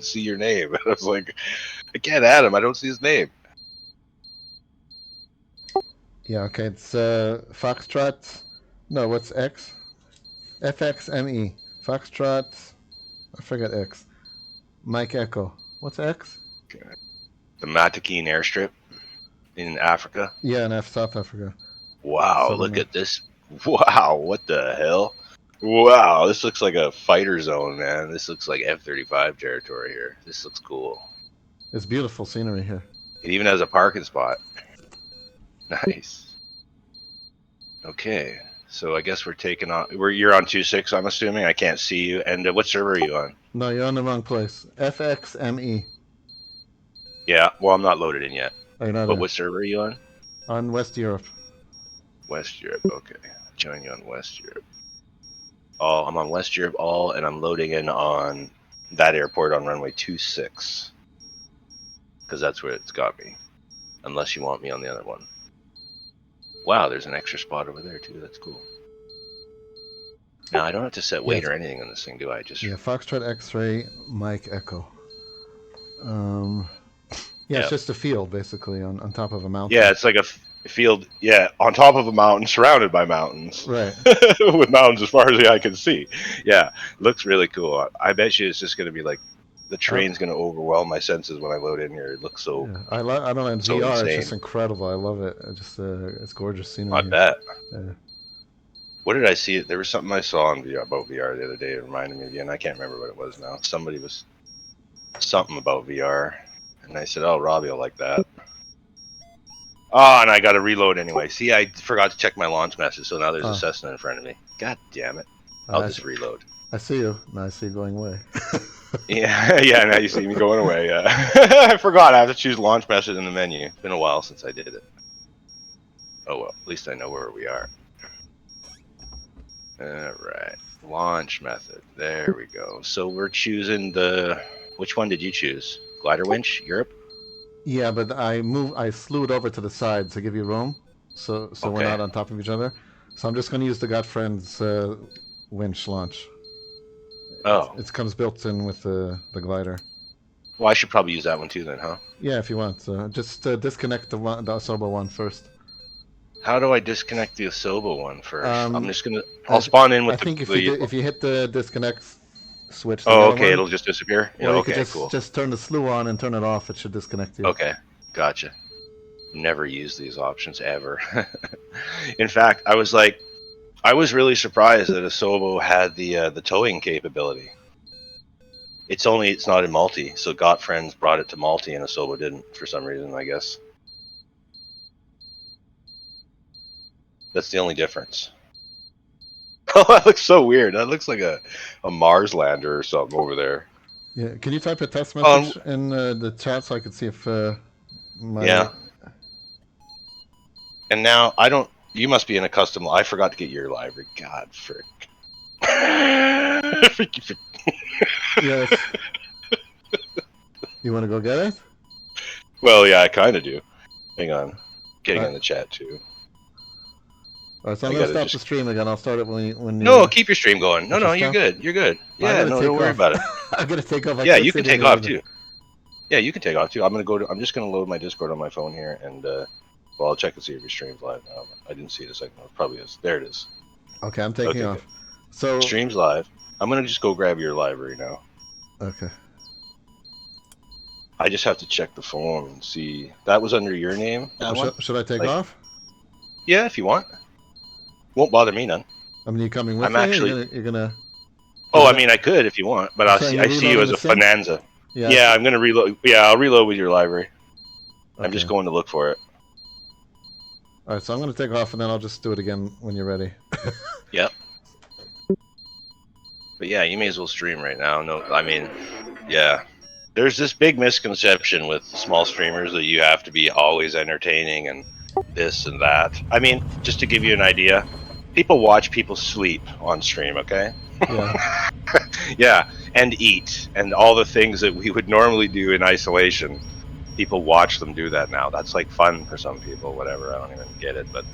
see your name. And I was like, I can't add him. I don't see his name. Yeah, okay, it's Foxtrot. No, what's X? FXME. Foxtrot. I forget X. Mike Echo. What's X? The Matakeen airstrip in Africa. Yeah, in South Africa. Wow, look Southern. at this. Wow, what the hell? Wow, this looks like a fighter zone, man. This looks like F-35 territory here. This looks cool. It's beautiful scenery here. It even has a parking spot. Nice. Okay, so I guess we're taking on. You're on 2.6, I'm assuming. I can't see you. And what server are you on? No, you're on the wrong place. FXME. Yeah, well, I'm not loaded in yet. Oh, you're not But in. what server are you on? On West Europe. West Europe. Okay, join you on West Europe. All I'm on West Europe all, and I'm loading in on that airport on runway 26 because that's where it's got me. Unless you want me on the other one. Wow, there's an extra spot over there too. That's cool. Now I don't have to set weight or anything on this thing, do I? Just Yeah, Foxtrot X-ray, Mike Echo. Yeah, it's just a field basically on top of a mountain. Yeah, it's like a field. Yeah, on top of a mountain, surrounded by mountains. Right. With mountains as far as the eye can see. Yeah, looks really cool. I bet you it's just going to be like the terrain's going to overwhelm my senses when I load in here. It looks so. Yeah. I don't know. In so VR, insane. it's just incredible. I love it. It's gorgeous scenery. I bet. Yeah. What did I see? There was something I saw on VR about VR the other day. It reminded me of you, and I can't remember what it was now. Somebody was something about VR, and I said, "Oh, Robbie will like that." Oh, and I got to reload anyway. See, I forgot to check my launch message, so now there's a Cessna in front of me. God damn it! I'll just reload. I see you. Now I see you going away. Yeah, yeah. Now you see me going away. I forgot. I have to choose launch message in the menu. It's been a while since I did it. Oh well, at least I know where we are. Alright, launch method. There we go. So we're choosing the... Which one did you choose? Glider winch, Europe? Yeah, but I slew it over to the side to give you room, so we're not on top of each other. So I'm just going to use the Godfriend's winch launch. Oh. It comes built in with the glider. Well, I should probably use that one too then, huh? Yeah, if you want. Just disconnect the Asobo one first. How do I disconnect the Asobo one first? I'm just gonna... I'll spawn in with I think if you hit the disconnect switch... Oh, okay, it'll just disappear? Yeah, or you could just turn the slew on and turn it off. It should disconnect you. Okay, gotcha. Never use these options ever. In fact, I was really surprised that Asobo had the towing capability. It's not in multi, so Godfriends brought it to multi and Asobo didn't for some reason, I guess. That's the only difference. Oh, that looks so weird. That looks like a Mars lander or something over there. Yeah, can you type a test message in the chat so I can see if my... Yeah. And now, you must be in a custom... I forgot to get your library. God, frick. Yes. You want to go get it? Well, yeah, I kind of do. Hang on. Getting in the chat, too. Alright, so I'm going to stop the stream again. I'll start it when you... No, keep your stream going. No, you're good. You're good. Yeah, no, don't worry about it. I'm going to take off. Yeah, you can take off, too. Yeah, you can take off, too. I'm just going to load my Discord on my phone here, and, well, I'll check and see if your stream's live now. I didn't see it a second ago. It probably is. There it is. Okay, I'm taking off. Good. So stream's live. I'm going to just go grab your library now. Okay. I just have to check the phone and see. That was under your name? Should I take off? Yeah, if you want. Won't bother me none. I mean, you coming with me? You're gonna... Oh, I mean, I could if you want, but I see you as a bonanza. Yeah, I'm gonna reload. Yeah, I'll reload with your library. Okay. I'm just going to look for it. All right, so I'm gonna take off, and then I'll just do it again when you're ready. Yep. But yeah, you may as well stream right now. No, I mean, yeah. There's this big misconception with small streamers that you have to be always entertaining and this and that. I mean, just to give you an idea, people watch people sleep on stream, okay? Yeah. Yeah, and eat, and all the things that we would normally do in isolation. People watch them do that now. That's like fun for some people, whatever. I don't even get it, but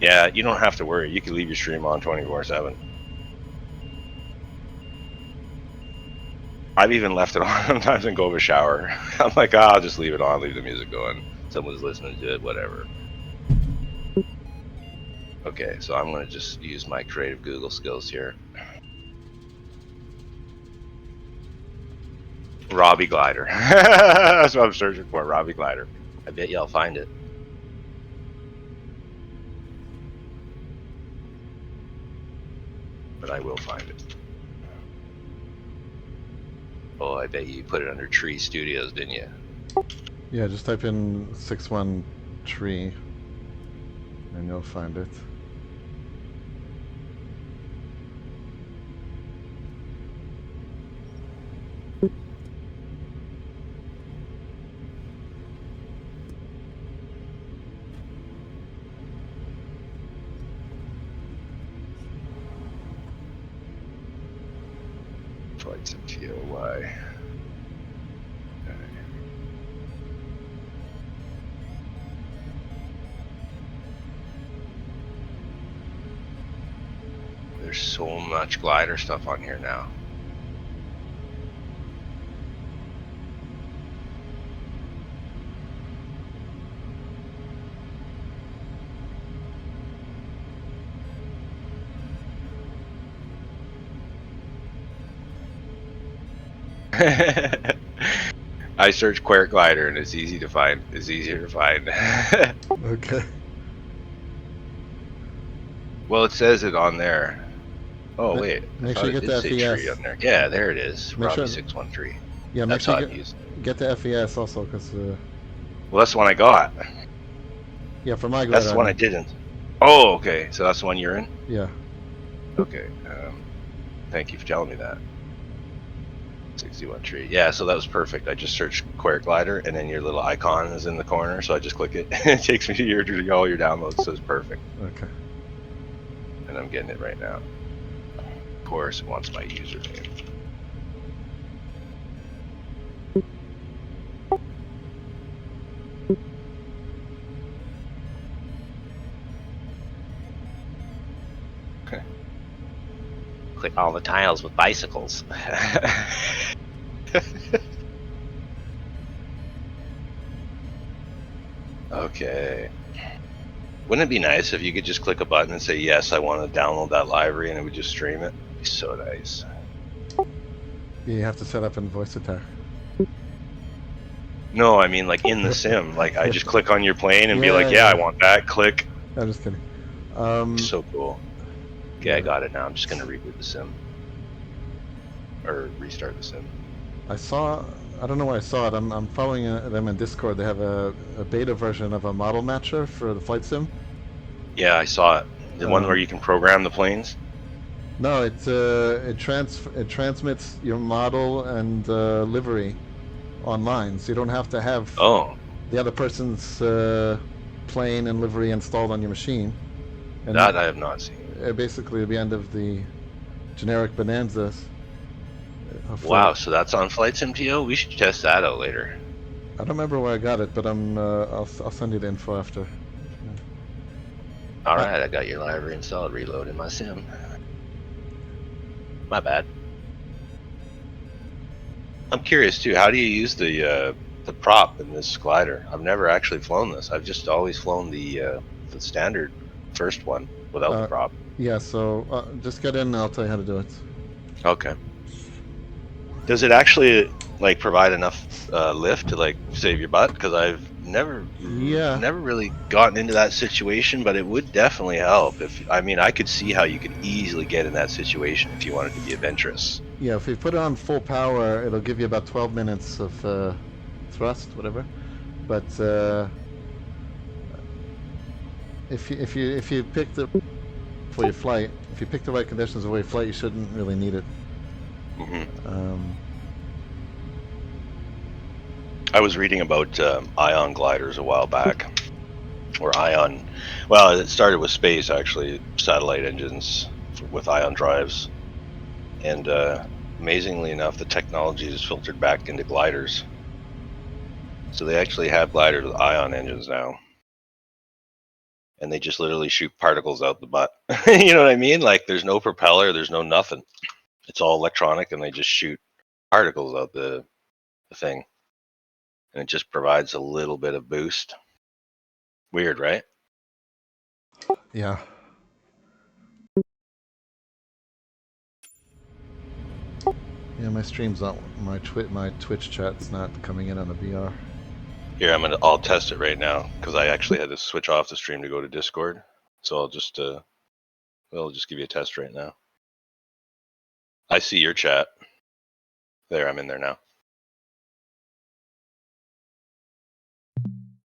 yeah, you don't have to worry. You can leave your stream on 24/7. I've even left it on sometimes and go have a shower. I'm like, oh, I'll just leave it on, leave the music going. Someone's listening to it, whatever. Okay, so I'm going to just use my creative Google skills here. Robbie Glider. That's what I'm searching for, Robbie Glider. I bet y'all find it. But I will find it. Oh, I bet you put it under Tree Studios, didn't you? Yeah, just type in 61 tree and you'll find it. Flights of TOY. There's so much glider stuff on here now. I search KWAiRT glider and it's easy to find. It's easier to find. Okay. Well, it says it on there. Oh wait, make sure you get the say tree FES. on there. Yeah, there it is. Make Robbie sure, 613. yeah, make That's sure how you I'm using it. get the FES also, because Well, that's the one I got. yeah, for my glider. That's the one I didn't. Oh, okay. So that's the one you're in? Yeah. Okay. Thank you for telling me that. 61 tree. Yeah, so that was perfect. I just searched KWAiRT glider, and then your little icon is in the corner, so I just click it. It takes me to all your downloads, so it's perfect. Okay. And I'm getting it right now. Of course, it wants my username. Okay. Click all the tiles with bicycles. Okay. Wouldn't it be nice if you could just click a button and say, yes, I want to download that library, and it would just stream it? It'd be so nice. You have to set up in voice attack. No, I mean like in the sim. Like I just click on your plane and be like, yeah, I want that. Click. I'm just kidding. So cool. Okay, I got it now. I'm just going to reboot the sim. Or restart the sim. I don't know why I saw it. I'm following them in Discord. They have a beta version of a model matcher for the flight sim. Yeah, I saw it. The one where you can program the planes? No, it transmits your model and livery online, so you don't have to have the other person's plane and livery installed on your machine. And that I have not seen. Basically, at the end of the generic Bonanzas. Wow, so that's on Flight Sim.to? We should test that out later. I don't remember where I got it, but I'll send you the info after. All right, I got your library installed. Reloading my sim. My bad. I'm curious too. How do you use the prop in this glider? I've never actually flown this. I've just always flown the standard first one without the prop. Yeah. So just get in, and I'll tell you how to do it. Okay. Does it actually like provide enough lift to like save your butt? Because I've never really gotten into that situation, but it would definitely help. I could see how you could easily get in that situation if you wanted to be adventurous. Yeah, if you put it on full power, it'll give you about 12 minutes of thrust, whatever. But if you pick the for your flight, if you pick the right conditions for your flight, you shouldn't really need it. I was reading about ion gliders a while back, or ion. Well, it started with space actually, satellite engines with ion drives, and amazingly enough, the technology is filtered back into gliders. So they actually have gliders with ion engines now, and they just literally shoot particles out the butt. You know what I mean? Like there's no propeller, there's no nothing. It's all electronic, and they just shoot particles out the thing, and it just provides a little bit of boost. Weird, right? Yeah. Yeah, my stream's not my Twitch chat's not coming in on the VR. Here, I'll test it right now because I actually had to switch off the stream to go to Discord. So I'll just give you a test right now. I see your chat. There, I'm in there now.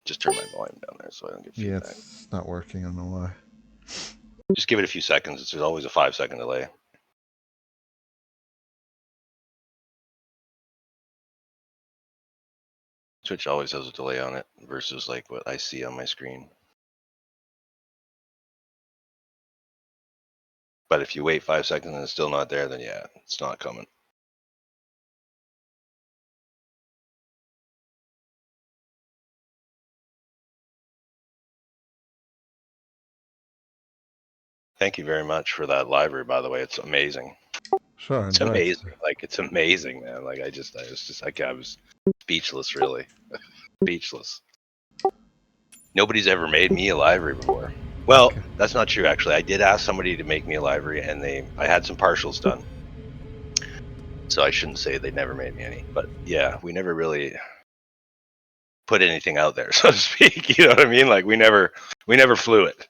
Just turn my volume down there so I don't get feedback. Yeah, it's not working. I don't know why. Just give it a few seconds. There's always a 5-second delay. Twitch always has a delay on it versus like what I see on my screen. But if you wait 5 seconds and it's still not there, then yeah, it's not coming. Thank you very much for that library, by the way. It's amazing. Sure, it's amazing. Like, it's amazing, man. Like, I was speechless, really. Speechless. Nobody's ever made me a library before. Well, okay. That's not true, actually. I did ask somebody to make me a library, and I had some partials done. So I shouldn't say they never made me any. But yeah, we never really put anything out there, so to speak. You know what I mean? Like, we never flew it.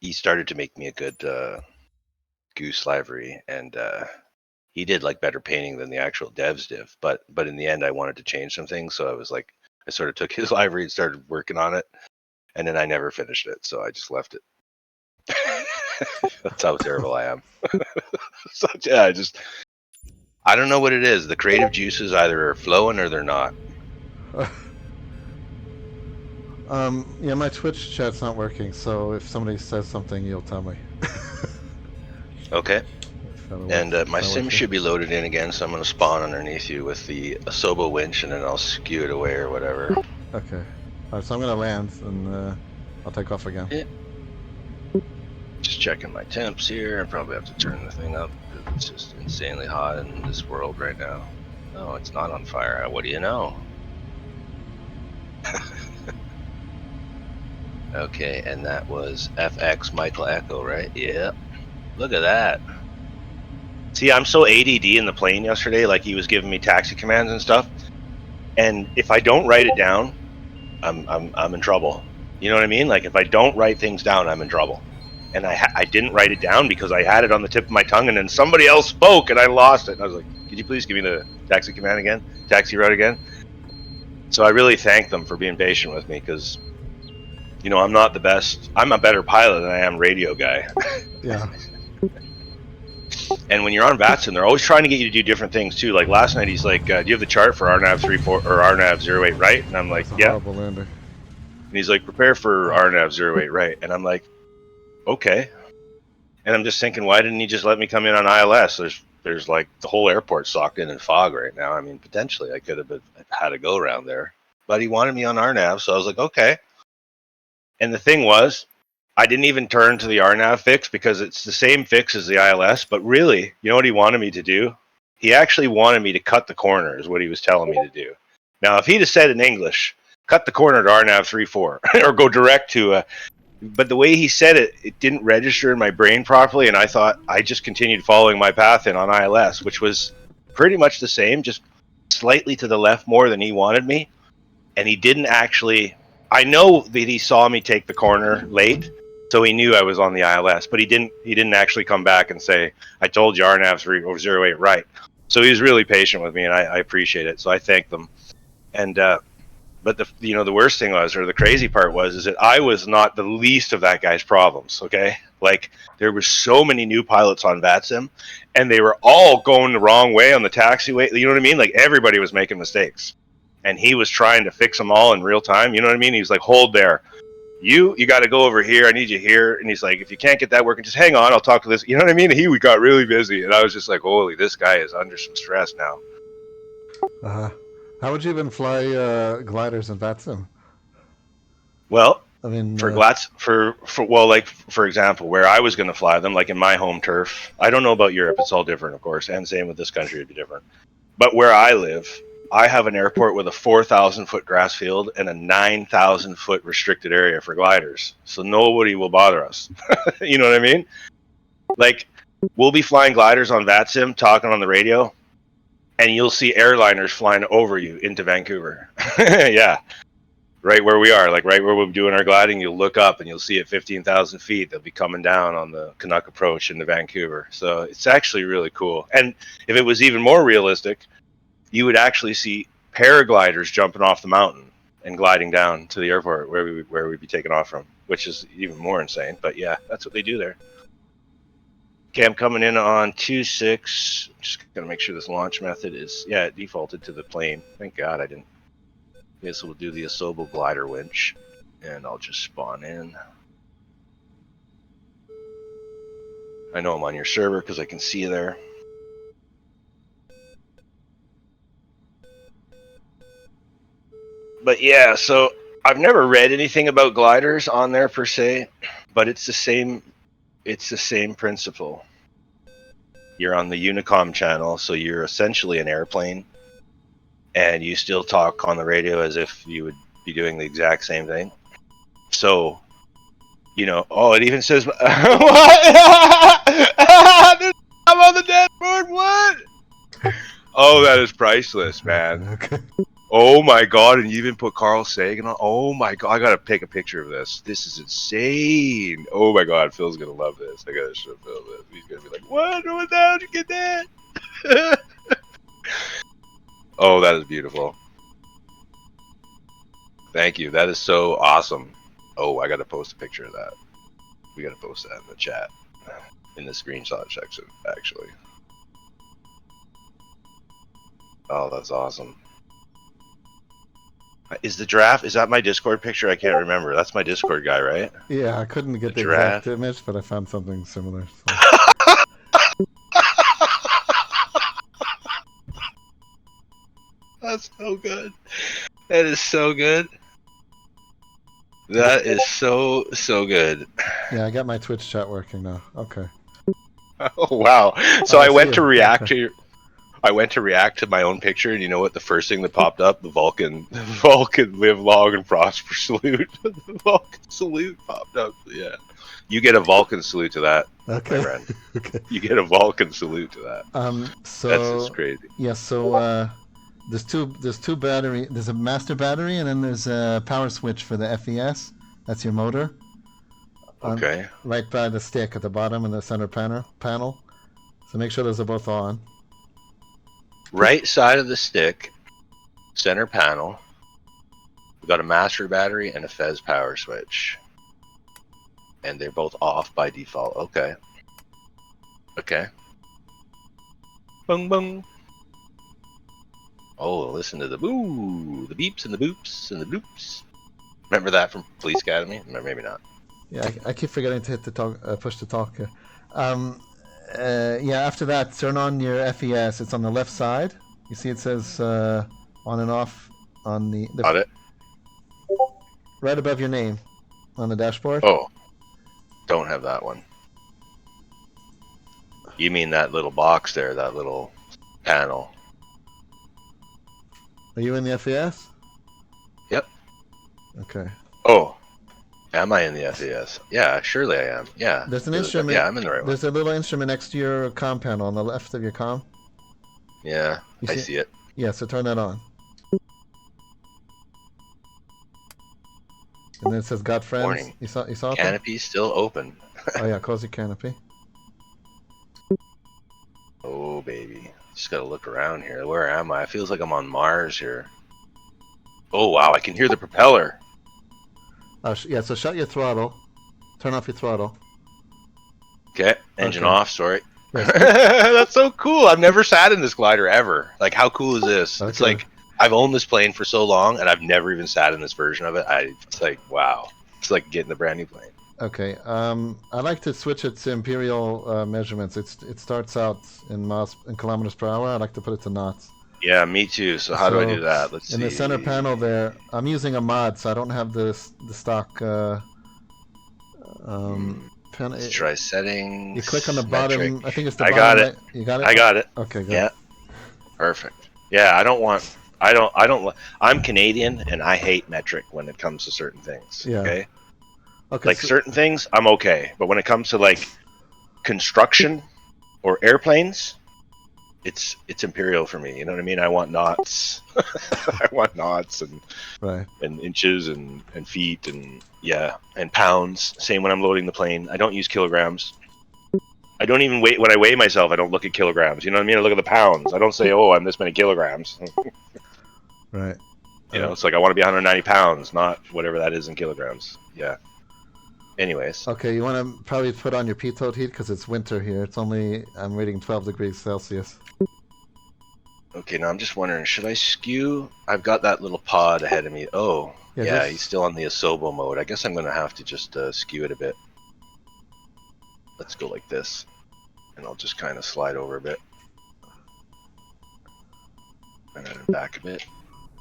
He started to make me a good Goose library, and he did like better painting than the actual devs did. But in the end, I wanted to change some things, so I sort of took his library and started working on it, and then I never finished it, so I just left it. That's how terrible I am. So yeah, I don't know what it is. The creative juices either are flowing or they're not. Yeah, my Twitch chat's not working, so if somebody says something, you'll tell me. Okay. And my sim should be loaded in again, so I'm going to spawn underneath you with the Asobo winch, and then I'll skew it away or whatever. Okay. Alright, so I'm going to land, and I'll take off again. Yeah. Just checking my temps here. I probably have to turn the thing up, because it's just insanely hot in this world right now. Oh, it's not on fire. What do you know? Okay, and that was FX Michael Echo, right? Yeah. Look at that. See, I'm so ADD in the plane yesterday, like he was giving me taxi commands and stuff. And if I don't write it down, I'm in trouble. You know what I mean? Like, if I don't write things down, I'm in trouble. And I didn't write it down because I had it on the tip of my tongue, and then somebody else spoke and I lost it. And I was like, could you please give me the taxi command again? Taxi route again? So I really thank them for being patient with me, because you know, I'm not the best. I'm a better pilot than I am radio guy. Yeah. And when you're on VATSIM, they're always trying to get you to do different things too. Like last night, he's like, "Do you have the chart for RNAV 34 or RNAV 08 right?" And I'm like, That's a "Yeah." horrible lander. And he's like, "Prepare for RNAV 08 right?" And I'm like, "Okay." And I'm just thinking, why didn't he just let me come in on ILS? There's like the whole airport socked in fog right now. I mean, potentially I could have had a go around there, but he wanted me on RNAV, so I was like, okay. And the thing was, I didn't even turn to the RNAV fix because it's the same fix as the ILS, but really, you know what he wanted me to do? He actually wanted me to cut the corner, is what he was telling me to do. Now, if he'd have said in English, cut the corner to RNAV 34, or go direct to but the way he said it, it didn't register in my brain properly, and I just continued following my path in on ILS, which was pretty much the same, just slightly to the left more than he wanted me. And he didn't actually... I know that he saw me take the corner late, so he knew I was on the ILS, but he didn't actually come back and say, I told you RNAV 08 right. So he was really patient with me, and I appreciate it. So I thank them. And but the worst thing was, or the crazy part was, is that I was not the least of that guy's problems. Okay, like there were so many new pilots on VATSIM, and they were all going the wrong way on the taxiway. You know what I mean? Like everybody was making mistakes. And he was trying to fix them all in real time. You know what I mean? He was like, hold there. You got to go over here. I need you here. And he's like, if you can't get that working, just hang on. I'll talk to this. You know what I mean? We got really busy. And I was just like, holy, this guy is under some stress now. How would you even fly gliders in VATSIM? Well, I mean, for well, like for example, where I was going to fly them, like in my home turf. I don't know about Europe; it's all different, of course, and same with this country, it'd be different. But where I live, I have an airport with a 4,000-foot grass field and a 9,000-foot restricted area for gliders, so nobody will bother us. You know what I mean? Like, we'll be flying gliders on VATSIM, talking on the radio, and you'll see airliners flying over you into Vancouver. Yeah. Right where we are, like right where we're doing our gliding, you'll look up and you'll see at 15,000 feet, they'll be coming down on the Canuck approach into Vancouver. So it's actually really cool. And if it was even more realistic, you would actually see paragliders jumping off the mountain and gliding down to the airport where we'd be taking off from, which is even more insane. But yeah, that's what they do there. Okay, I'm coming in on 2.6. Just gonna make sure this launch method is, yeah, it defaulted to the plane. Thank God I didn't. Okay, so we'll do the Asobo glider winch, and I'll just spawn in. I know I'm on your server because I can see you there. But yeah, so I've never read anything about gliders on there per se, but it's the same. It's the same principle. You're on the Unicom channel, so you're essentially an airplane. And you still talk on the radio as if you would be doing the exact same thing. So, you know, oh, it even says, what? I'm on the dashboard, what? Oh, that is priceless, man. Okay. Oh my God, and you even put Carl Sagan on. Oh my God, I gotta take a picture of this. This is insane. Oh my God, Phil's gonna love this. I gotta show Phil this. He's gonna be like, what? How'd you get that? Oh, that is beautiful. Thank you. That is so awesome. Oh, I got to post a picture of that. We got to post that in the chat, in the screenshot section, actually. Oh, that's awesome. Is the giraffe, is that my Discord picture? I can't remember. That's my Discord guy, right? Yeah, I couldn't get the giraffe. exact image, but I found something similar. So. That's so good. That is so good. That is so good. Yeah, I got my Twitch chat working now. Okay. Oh wow! So I went to react to my own picture, and you know what? The first thing that popped up, the Vulcan live long and prosper salute. The Vulcan salute popped up. Yeah, you get a Vulcan salute to that, okay. my friend. Okay. You get a Vulcan salute to that. So that's just crazy. Yeah. So there's two battery. There's a master battery, and then there's a power switch for the FES. That's your motor. Okay. Right by the stick at the bottom in the center panel. So make sure those are both on. Right side of the stick, center panel. We've got a master battery and a FES power switch. And they're both off by default. Okay. Okay. Boom, boom. Oh, listen to the boo, the beeps and the boops and the bloops. Remember that from Police Academy? Maybe not. Yeah, I keep forgetting to hit the talk, push the talk here. Yeah, after that, turn on your FES. It's on the left side. You see it says on and off on the Got it. Right above your name on the dashboard. Oh, don't have that one. You mean that little box there, that little panel? Are you in the FES? Yep. Okay. Oh, am I in the FES? Yeah, surely I am. Yeah. There's an instrument. Yeah, I'm in the right one. There's a little instrument next to your comm panel on the left of your comm. Yeah, I see it. Yeah, so turn that on. And then it says "Got friends." Warning. You saw it? Canopy's still open. Oh yeah, close your canopy. Oh baby, just gotta look around here. Where am I? It feels like I'm on Mars here. Oh wow, I can hear the propeller. Yeah, so shut your throttle. Turn off your throttle. Okay, engine off, sorry. That's so cool. I've never sat in this glider ever. Like, how cool is this? Okay. It's like, I've owned this plane for so long, and I've never even sat in this version of it. It's like, wow. It's like getting a brand new plane. Okay, I like to switch it to imperial measurements. It starts out in kilometers per hour. I like to put it to knots. Yeah, me too. So how do I do that? Let's see. In the center panel there, I'm using a mod, so I don't have the stock. Let's try settings. You click on the metric. bottom. I think it's the I bottom got it. right. You got it. I got it. Okay, good. Yeah. Perfect. Yeah, I don't. I'm Canadian, and I hate metric when it comes to certain things. Yeah. Okay. Okay. Like certain things, I'm okay, but when it comes to like construction or airplanes, it's imperial for me. You know what I mean? I want knots. I want knots and inches and feet and and pounds. Same when I'm loading the plane. I don't use kilograms. I don't even weigh when I weigh myself. I don't look at kilograms. You know what I mean? I look at the pounds. I don't say, "Oh, I'm this many kilograms." Right. You know, it's like I want to be 190 pounds, not whatever that is in kilograms. Yeah. Anyways. Okay, you want to probably put on your pitot heat because it's winter here. It's only, I'm reading 12 degrees Celsius. Okay, now I'm just wondering, should I skew? I've got that little pod ahead of me. Oh, yeah, he's still on the Asobo mode. I guess I'm going to have to just skew it a bit. Let's go like this. And I'll just kind of slide over a bit. And then back a bit.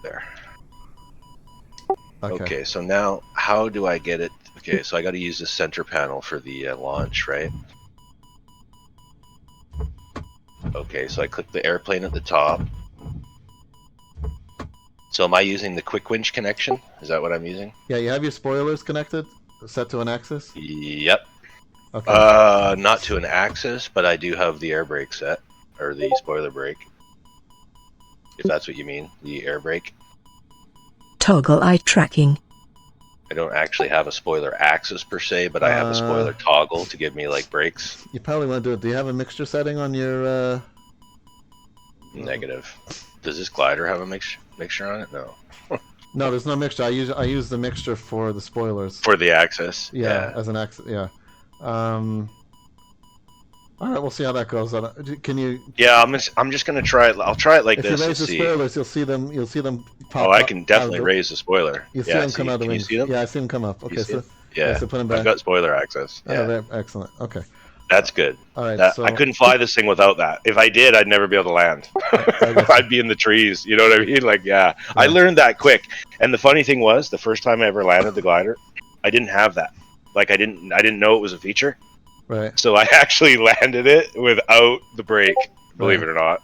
There. Okay, so now how do I get it? Okay, so I got to use the center panel for the launch, right? Okay, so I click the airplane at the top. So am I using the quick winch connection? Is that what I'm using? Yeah, you have your spoilers connected, set to an axis? Yep. Okay. Not to an axis, but I do have the air brake set, or the spoiler brake. If that's what you mean, the air brake. Toggle eye tracking. I don't actually have a spoiler axis per se, but I have a spoiler toggle to give me like brakes. You probably want to do it. Do you have a mixture setting on your? Negative. Does this glider have a mixture on it? No. No, there's no mixture. I use the mixture for the spoilers. For the axis. Yeah, as an axis. Yeah. All right, we'll see how that goes. Can you? Yeah, I'm just gonna try it. I'll try it like this. If you raise the spoilers, you'll see them pop. Oh, I can definitely raise the spoiler. You see them come out of the wings. Can you see them? Yeah, I see them come up. Okay, so so put them back. I've got spoiler access. Yeah. Oh, excellent. Okay. That's good. All right. I couldn't fly this thing without that. If I did, I'd never be able to land. I'd be in the trees. You know what I mean? Like, yeah. I learned that quick. And the funny thing was, the first time I ever landed the glider, I didn't have that. Like, I didn't know it was a feature. Right. So I actually landed it without the brake, believe it or not.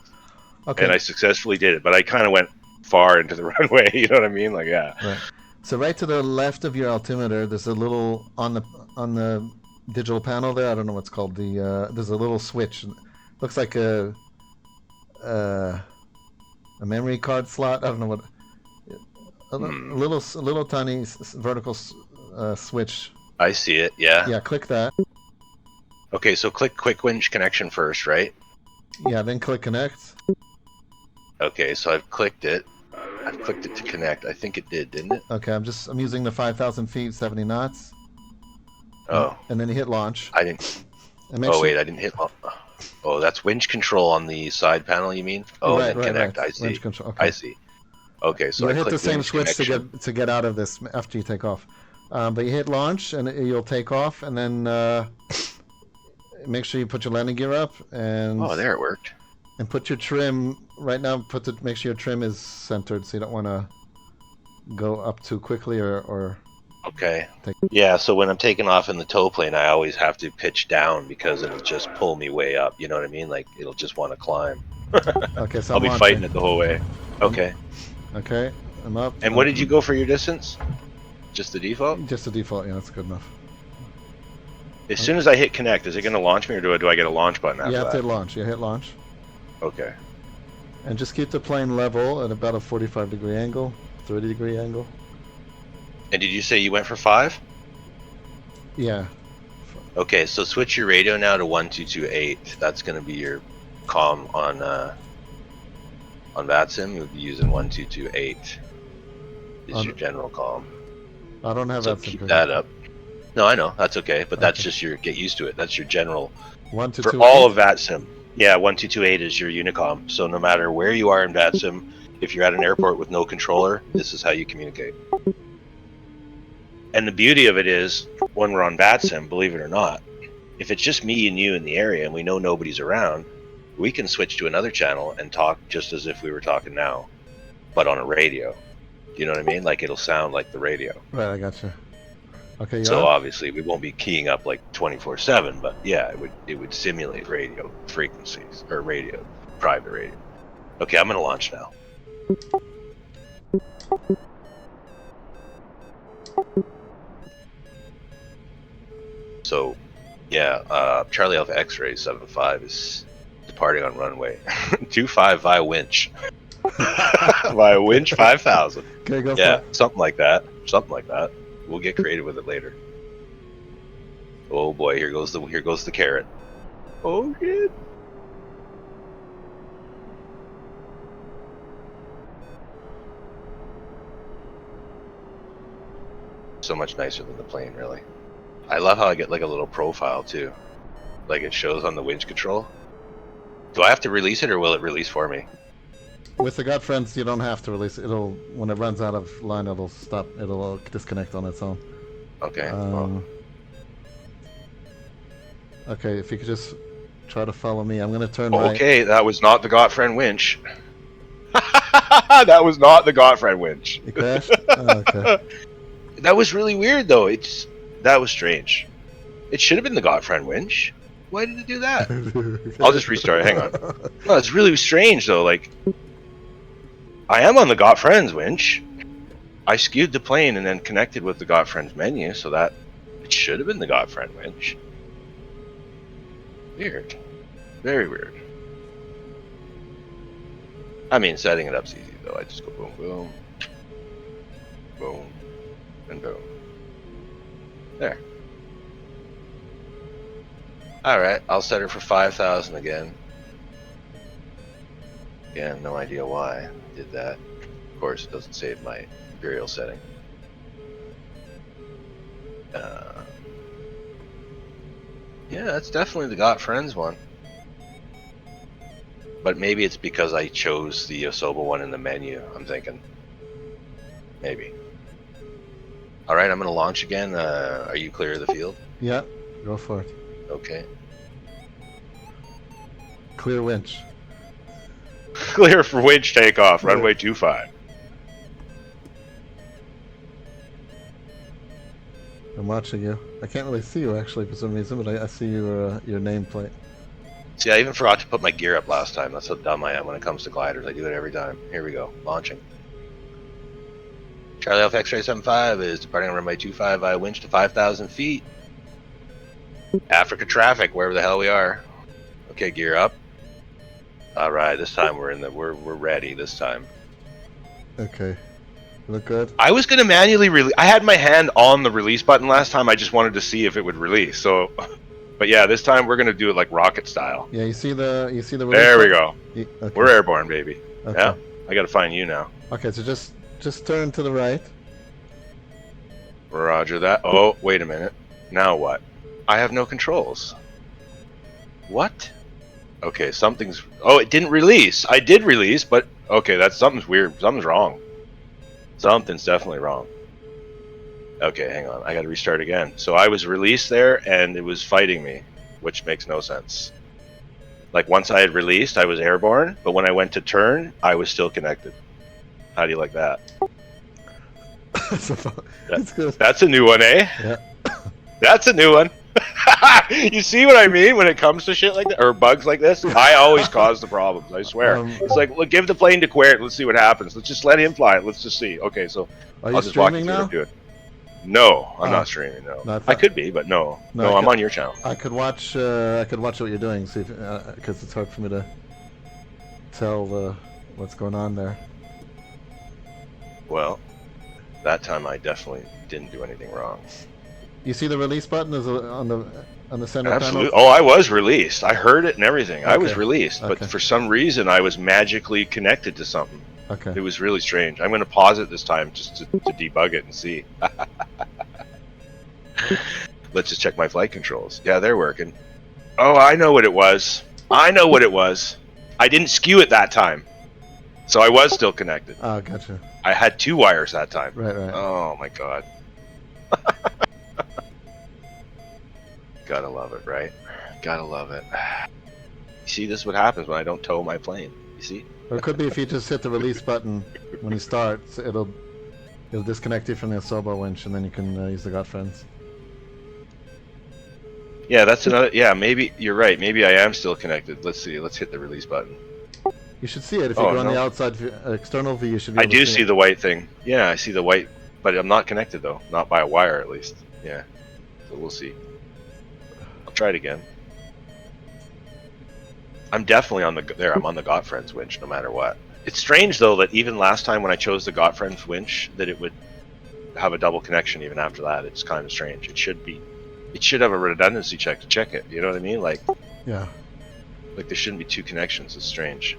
Okay. And I successfully did it, but I kind of went far into the runway. You know what I mean? Like, yeah. Right. So right to the left of your altimeter, there's a little on the digital panel there. I don't know what's called. There's a little switch. Looks like a memory card slot. I don't know what. A little tiny vertical switch. I see it. Yeah. Yeah. Click that. Okay, so click quick winch connection first, right? Yeah, then click connect. Okay, so I've clicked it. I've clicked it to connect. I think it did, didn't it? Okay, I'm using the 5,000 feet, 70 knots. Oh. And then you hit launch. I didn't. Wait, I didn't hit. Oh, that's winch control on the side panel. You mean? Oh, right, and then connect. Right. I see. Winch control. Okay. I see. Okay, so you hit the same switch to get out of this after you take off. But you hit launch and you'll take off, and then. Make sure you put your landing gear up, and there it worked. And put your trim right now. Make sure your trim is centered, so you don't want to go up too quickly or. Okay. Yeah. So when I'm taking off in the tow plane, I always have to pitch down because it'll just pull me way up. You know what I mean? Like it'll just want to climb. Okay. So I'll be fighting it the whole way. Okay. Okay. I'm up. And what did you go for your distance? Just the default? Just the default. Yeah, that's good enough. As soon as I hit connect, is it going to launch me, or do I get a launch button after that? You have to hit launch. You hit launch. Okay. And just keep the plane level at about a 45-degree angle, 30-degree angle. And did you say you went for 5? Yeah. Okay, so switch your radio now to 1228. That's going to be your comm on VATSIM. You'll be using 1228. Is your general comm. I don't have that. Keep that up. No, I know. That's okay. But that's just your, get used to it. That's your general. 1228? For all of VATSIM. Yeah, 1228 is your Unicom. So no matter where you are in VATSIM, if you're at an airport with no controller, this is how you communicate. And the beauty of it is, when we're on VATSIM, believe it or not, if it's just me and you in the area and we know nobody's around, we can switch to another channel and talk just as if we were talking now, but on a radio. You know what I mean? Like it'll sound like the radio. Right, I gotcha. Okay, So obviously we won't be keying up like 24/7, but yeah, it would simulate radio frequencies or private radio. Okay, I'm gonna launch now. So, yeah, Charlie Alpha X-Ray 75 is departing on runway 25 via winch. Via winch 5000. Okay, go yeah, for it. something like that. Something like that. We'll get creative with it later. Oh boy, here goes the KWAiRT. Oh shit. So much nicer than the plane, really. I love how I get like a little profile too. Like it shows on the winch control. Do I have to release it or will it release for me? With the gut friends, you don't have to release it. It'll, when it runs out of line, it'll stop. It'll disconnect on its own. Okay. Okay, if you could just try to follow me, I'm gonna turn right. Okay, that was not the Gottfriend winch. That was not the Gottfriend winch. You crashed? Oh, okay. That was really weird, though. That was strange. It should have been the Gottfriend winch. Why did it do that? I'll just restart. Hang on. No, it's really strange, though. Like, I am on the Gottfriend's winch. I skewed the plane and then connected with the Gottfriend's menu, so that it should have been the Gottfriend winch. Weird. Very weird. I mean, setting it up's easy, though. I just go boom, boom, boom, and boom. There. Alright, I'll set her for 5,000 again. Again, no idea why I did that. Of course, it doesn't save my imperial setting. Yeah, that's definitely the Got Friends one. But maybe it's because I chose the Yosoba one in the menu, I'm thinking. Maybe. Alright, I'm going to launch again. Are you clear of the field? Yeah, go for it. Okay. Clear winch. Clear for winch takeoff, runway 25. I'm watching you. I can't really see you actually for some reason, but I see your nameplate. See, I even forgot to put my gear up last time. That's how dumb I am when it comes to gliders. I do it every time. Here we go. Launching. Charlie Alpha X-Ray 75 is departing on runway 25 via winch to 5,000 feet. Africa traffic, wherever the hell we are. Okay, gear up. All right, this time we're ready. This time. Okay. Look good. I was gonna manually release. I had my hand on the release button last time. I just wanted to see if it would release. So, but yeah, this time we're gonna do it like rocket style. Yeah, you see the release there we go. Okay. We're airborne, baby. Okay. Yeah, I gotta find you now. Okay, so just turn to the right. Roger that. Oh, wait a minute. Now what? I have no controls. What? Okay, something's... Oh, it didn't release. I did release, but... Okay, something's weird. Something's wrong. Something's definitely wrong. Okay, hang on. I gotta restart again. So I was released there, and it was fighting me, which makes no sense. Like, once I had released, I was airborne, but when I went to turn, I was still connected. How do you like that? That's good. That's a new one, eh? Yeah. That's a new one. You see what I mean when it comes to shit like that, or bugs like this? I always cause the problems, I swear. It's like, look, give the plane to KWAiRT, let's see what happens. Let's just let him fly it, let's just see. Okay, so I'll just walk you through now? No, I'm not streaming, no. I could be, but no. No, I'm on your channel. I could watch what you're doing, see, because it's hard for me to tell what's going on there. Well, that time I definitely didn't do anything wrong. You see the release button is on the center Absolutely. panel? Oh, I was released. I heard it and everything. Okay. I was released, but for some reason I was magically connected to something. Okay. It was really strange. I'm going to pause it this time just to debug it and see. Let's just check my flight controls. Yeah, they're working. Oh, I know what it was. I know what it was. I didn't skew it that time. So I was still connected. Oh, gotcha. I had 2 wires that time. Right. Oh my god. Gotta love it, right? Gotta love it. You see, this is what happens when I don't tow my plane. You see? Or it could be if you just hit the release button when you start, it'll disconnect you from the Asobo winch, and then you can use the Godfriends. Yeah, that's another. Yeah, maybe you're right. Maybe I am still connected. Let's see. Let's hit the release button. You should see it if you go on the outside external view. You should be able to see the white thing. Yeah, I see the white, but I'm not connected though. Not by a wire, at least. Yeah. So we'll see. I'll try it again. I'm definitely on the there. I'm on the Godfriends winch, no matter what. It's strange though that even last time when I chose the Godfriends winch, that it would have a double connection even after that. It's kind of strange. It should be. It should have a redundancy check to check it. You know what I mean? Like. Yeah. Like there shouldn't be two connections. It's strange.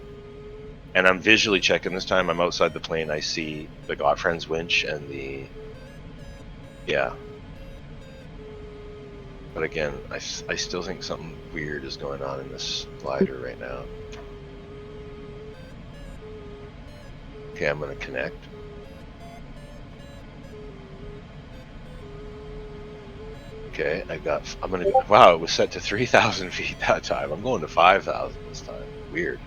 And I'm visually checking this time. I'm outside the plane. I see the Godfriends winch and the. Yeah. But again, I still think something weird is going on in this glider right now. Okay, I'm going to connect. Okay, I'm going to go, wow, it was set to 3,000 feet that time. I'm going to 5,000 this time. Weird.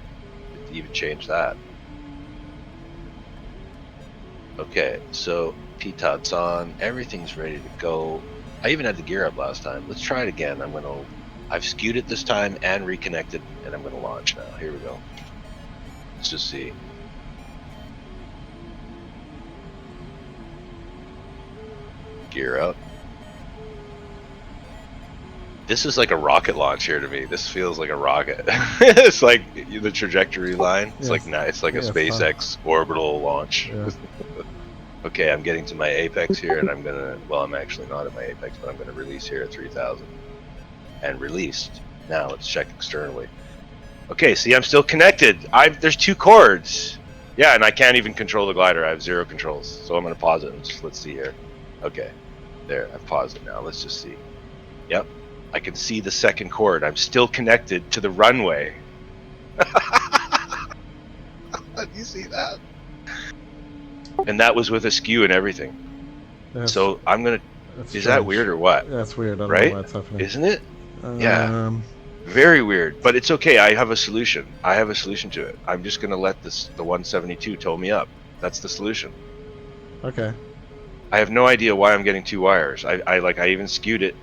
To even change that. Okay, so P-Tot's on. Everything's ready to go. I even had the gear up last time. Let's try it again. I've skewed it this time and reconnected, and I'm gonna launch now. Here we go. Let's just see. Gear up. This is like a rocket launch here to me. This feels like a rocket. It's like the trajectory line. It's like nice. It's like a SpaceX orbital launch. Yeah. Okay, I'm getting to my apex here, and I'm gonna. Well, I'm actually not at my apex, but I'm gonna release here at 3,000. And released. Now let's check externally. Okay, see, I'm still connected. There's 2 cords. Yeah, and I can't even control the glider. I have 0 controls. So I'm gonna pause it and let's see here. Okay, there. I've paused it now. Let's just see. Yep. I can see the 2nd cord. I'm still connected to the runway. Do you see that? And that was with a skew and everything. So I'm gonna. Is that weird or what? That's weird. I don't know why it's happening. Isn't it? Yeah. Very weird. But it's okay. I have a solution. I have a solution to it. I'm just gonna let the 172 tow me up. That's the solution. Okay. I have no idea why I'm getting 2 wires. I even skewed it.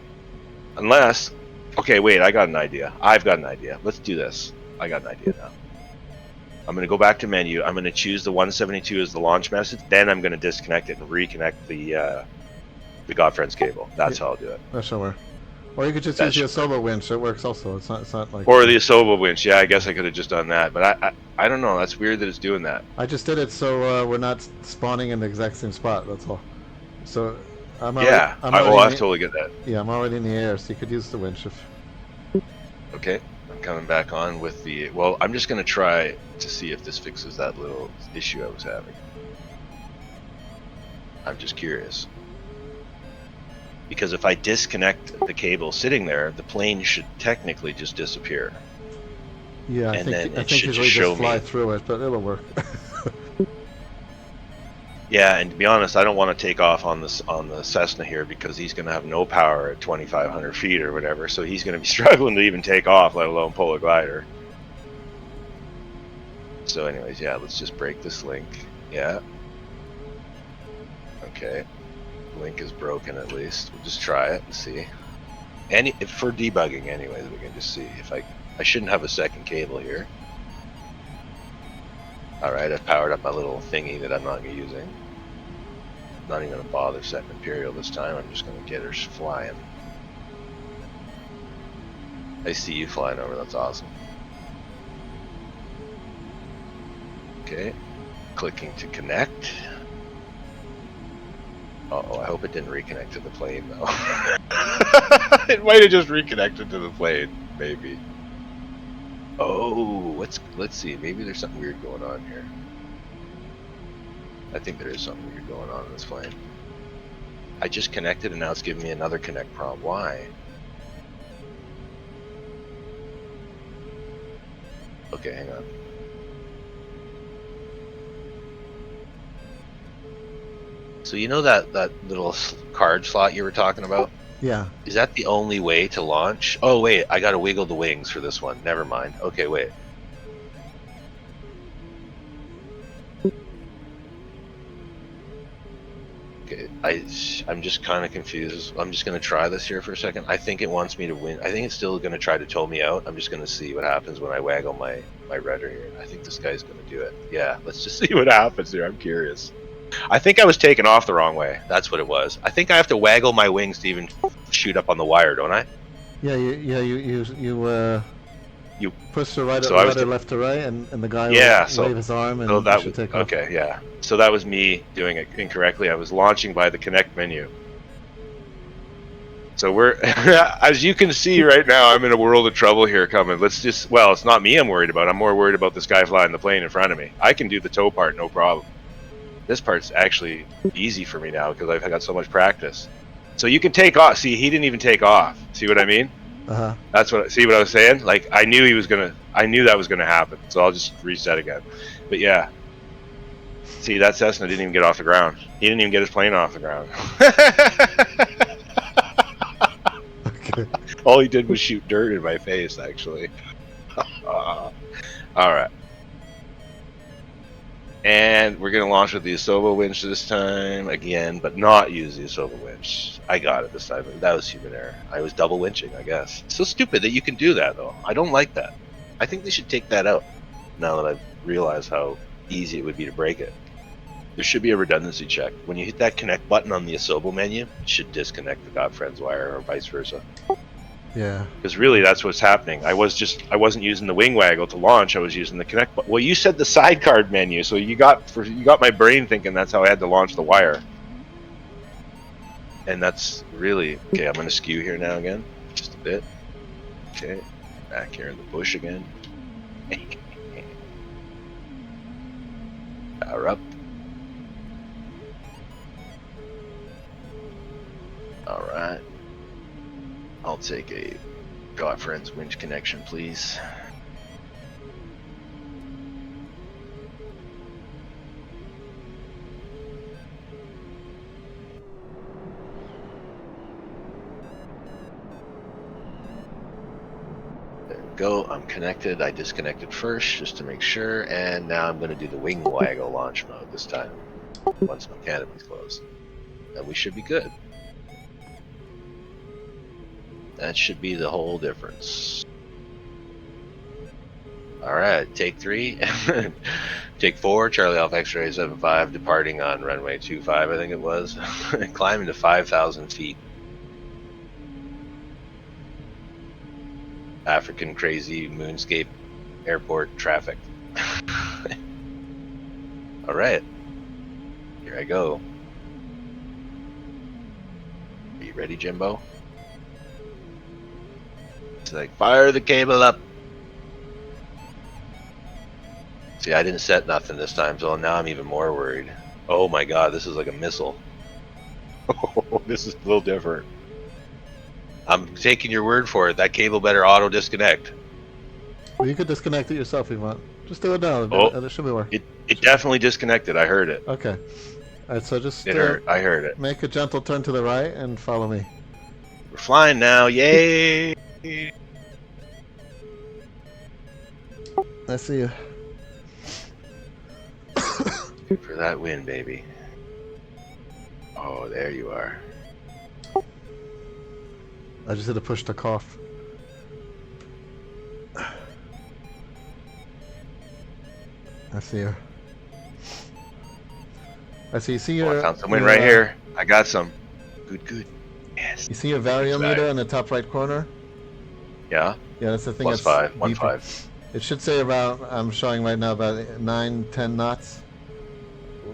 Unless, okay, wait, I got an idea. I've got an idea. Let's do this. I got an idea now. I'm going to go back to menu. I'm going to choose the 172 as the launch message. Then I'm going to disconnect it and reconnect the Godfriends cable. That's how I'll do it. That should work. Or you could just use the Asobo winch. It works also. It's not like. Or the Asobo winch. Yeah, I guess I could have just done that. But I don't know. That's weird that it's doing that. I just did it so we're not spawning in the exact same spot. That's all. So. I totally get that. Yeah, I'm already in the air, so you could use the winch if. Okay, I'm coming back on with the. Well, I'm just gonna try to see if this fixes that little issue I was having. I'm just curious. Because if I disconnect the cable sitting there, the plane should technically just disappear. Yeah, I think usually just fly through it, but it'll work. Yeah, and to be honest, I don't want to take off on the Cessna here because he's going to have no power at 2,500 feet or whatever, so he's going to be struggling to even take off, let alone pull a glider. So anyways, yeah, let's just break this link. Yeah. Okay. Link is broken at least. We'll just try it and see. For debugging anyways, we can just see if I shouldn't have a 2nd cable here. Alright, I've powered up my little thingy that I'm not using. Not even going to bother setting Imperial this time. I'm just going to get her flying. I see you flying over. That's awesome. Okay. Clicking to connect. Uh-oh, I hope it didn't reconnect to the plane, though. It might have just reconnected to the plane, maybe. Oh, let's see. Maybe there's something weird going on here. I think there is something weird going on in this plane. I just connected and now it's giving me another connect prompt. Why? Okay, hang on. So you know that little card slot you were talking about? Yeah. Is that the only way to launch? Oh wait, I gotta wiggle the wings for this one. Never mind. Okay, wait. Okay, I'm just kind of confused. I'm just gonna try this here for a second. I think it wants me to win. I think it's still gonna try to tow me out. I'm just gonna see what happens when I waggle my rudder here. I think this guy's gonna do it. Yeah, let's just see what happens here. I'm curious. I think I was taken off the wrong way. That's what it was. I think I have to waggle my wings to even shoot up on the wire, don't I? Yeah, you push the rudder left to right, and the guy will wave his arm, and you should take off. Okay, yeah. So that was me doing it incorrectly. I was launching by the connect menu. So we're, as you can see right now, I'm in a world of trouble here coming. Well, it's not me I'm worried about. I'm more worried about this guy flying the plane in front of me. I can do the tow part, no problem. This part's actually easy for me now because I've got so much practice. So you can take off. See, he didn't even take off. See what I mean? That's see what I was saying? Like, I knew that was gonna happen. So I'll just reset again. But yeah. See, that Cessna didn't even get off the ground. He didn't even get his plane off the ground. Okay. All he did was shoot dirt in my face, actually. All right. And we're going to launch with the Asobo winch this time again, but not use the Asobo winch. I got it this time. That was human error. I was double winching, I guess. It's so stupid that you can do that, though. I don't like that. I think they should take that out now that I've realized how easy it would be to break it. There should be a redundancy check. When you hit that connect button on the Asobo menu, it should disconnect the Godfriend's wire or vice versa. Yeah. Because really, that's what's happening. I wasn't using the wing waggle to launch. I was using the connect button. Well, you said the sidecard menu, so you got my brain thinking that's how I had to launch the wire. And that's really okay. I'm going to skew here now again, just a bit. Okay, back here in the bush again. Power up. All right. I'll take a Godfriend's winch connection, please. There we go. I'm connected. I disconnected first just to make sure, and now I'm going to do the wing waggle launch mode this time once my canopy's closed. And we should be good. That should be the whole difference. Alright, take 3. Take 4, Charlie Alpha X-ray 75, departing on runway 25, I think it was. Climbing to 5,000 feet. African crazy moonscape airport traffic. Alright, here I go. Are you ready, Jimbo? It's like, fire the cable up. See, I didn't set nothing this time, so now I'm even more worried. Oh my god, this is like a missile. This is a little different. I'm taking your word for it. That cable better auto disconnect. Well, you could disconnect it yourself if you want. Just do it now. It should be working. It definitely disconnected. I heard it. Okay. Alright, so just I heard it. Make a gentle turn to the right and follow me. We're flying now. Yay! I see you. Good for that win, baby. Oh, there you are. I just had to push Takeoff. I see you. I see. You see your. I found some wind right here. I got some. Good. Yes. You see your variometer in the top right corner? Yeah. Yeah, that's the thing. Plus 5, 1.5. It should say about. I'm showing right now about 9-10 knots.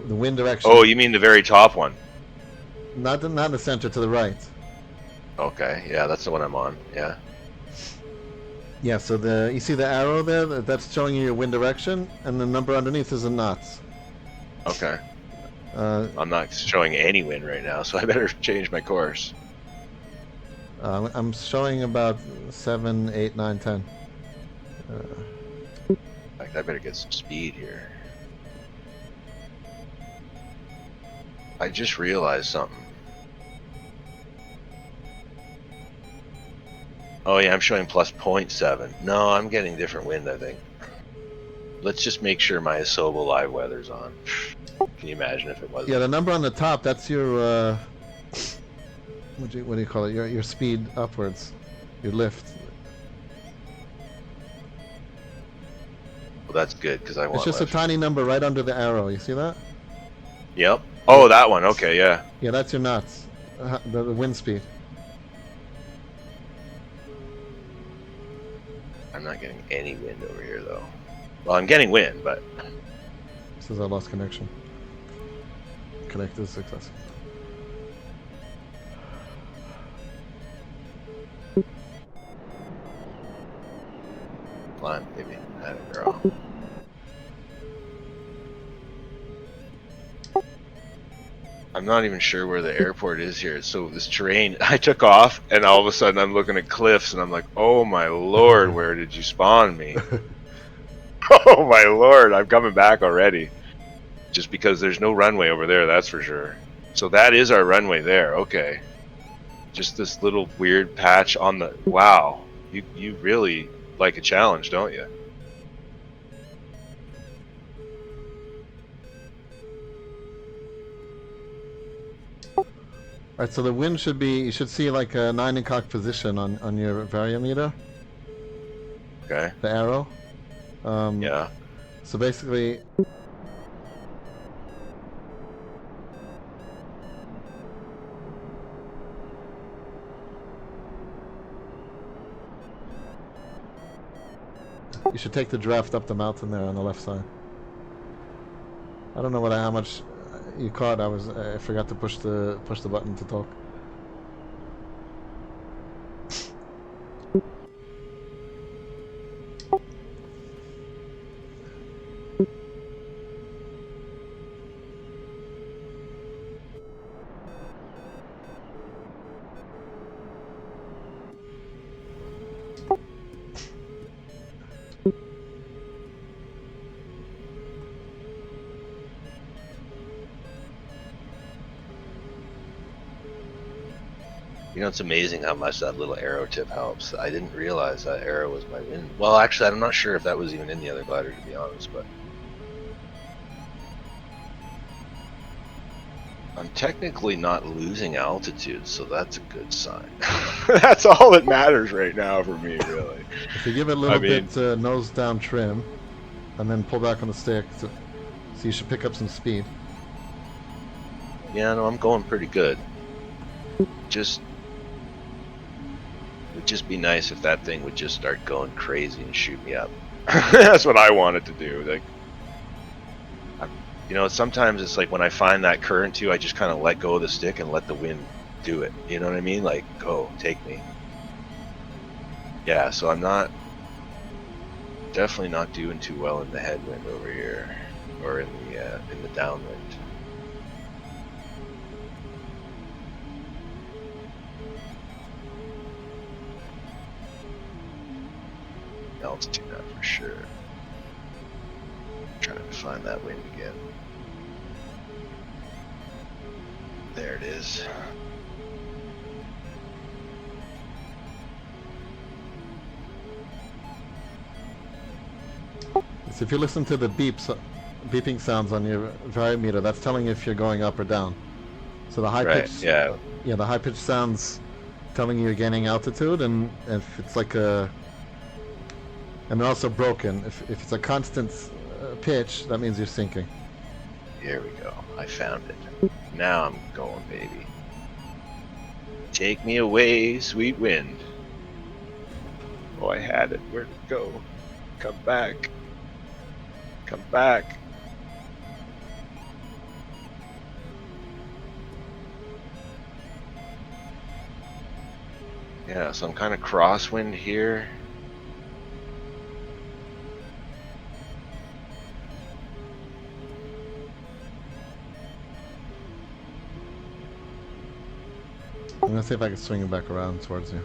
The wind direction. Oh, you mean the very top one? Not in the center, to the right. Okay, yeah, that's the one I'm on. Yeah. Yeah. So you see the arrow there? That's showing you your wind direction, and the number underneath is in knots. Okay. I'm not showing any wind right now, so I better change my course. I'm showing about 7, 8, 9, 10. In fact, I better get some speed here. I just realized something. Oh yeah, I'm showing plus 0.7. No, I'm getting different wind, I think. Let's just make sure my Asobo live weather's on. Can you imagine if it wasn't? Yeah, the number on the top, that's your, what do you call it? Your speed upwards. Your lift. Well, that's good, because I want It's just lift. a tiny number right under the arrow. You see that? Yep. Oh, that one. Okay, yeah. Yeah, that's your knots. The wind speed. I'm not getting any wind over here, though. Well, I'm getting wind, but... Says I lost connection. Connect is successful. Climb, baby. Had it, girl. I'm not even sure where the airport is here. So this terrain, I took off, and all of a sudden I'm looking at cliffs, and I'm like, oh my lord, where did you spawn me? Oh my lord, I'm coming back already. Just because there's no runway over there, that's for sure. So that is our runway there, okay. Just this little weird patch on the... Wow, you really like a challenge, don't you? Alright, so the wind should be, you should see like a 9 o'clock position on your variometer. Okay. The arrow. Yeah. So basically, you should take the draft up the mountain there on the left side. I don't know how much you caught. I forgot to push the button to talk. You know, it's amazing how much that little arrow tip helps. I didn't realize that arrow was my wind. Well, actually, I'm not sure if that was even in the other glider, to be honest, but... I'm technically not losing altitude, so that's a good sign. That's all that matters right now for me, really. If you give it a little bit nose down trim, and then pull back on the stick, so you should pick up some speed. Yeah, no, I'm going pretty good. Would just be nice if that thing would just start going crazy and shoot me up. That's what I wanted to do. Like, you know, sometimes it's like when I find that current too, I just kind of let go of the stick and let the wind do it. You know what I mean? Like, go, take me. Yeah, so I'm definitely not doing too well in the headwind over here, or in the downwind. Altitude, not for sure. Trying to find that wind again. There it is. So if you listen to the beeping sounds on your variometer, that's telling you if you're going up or down. So the high pitch, yeah, the high pitch sounds telling you you're gaining altitude, and if it's like a, and they're also broken. If it's a constant pitch, that means you're sinking. Here we go. I found it. Now I'm going, baby. Take me away, sweet wind. Oh, I had it. Where'd it go? Come back. Come back. Yeah, so I'm kind of crosswind here. I'm gonna see if I can swing it back around towards you.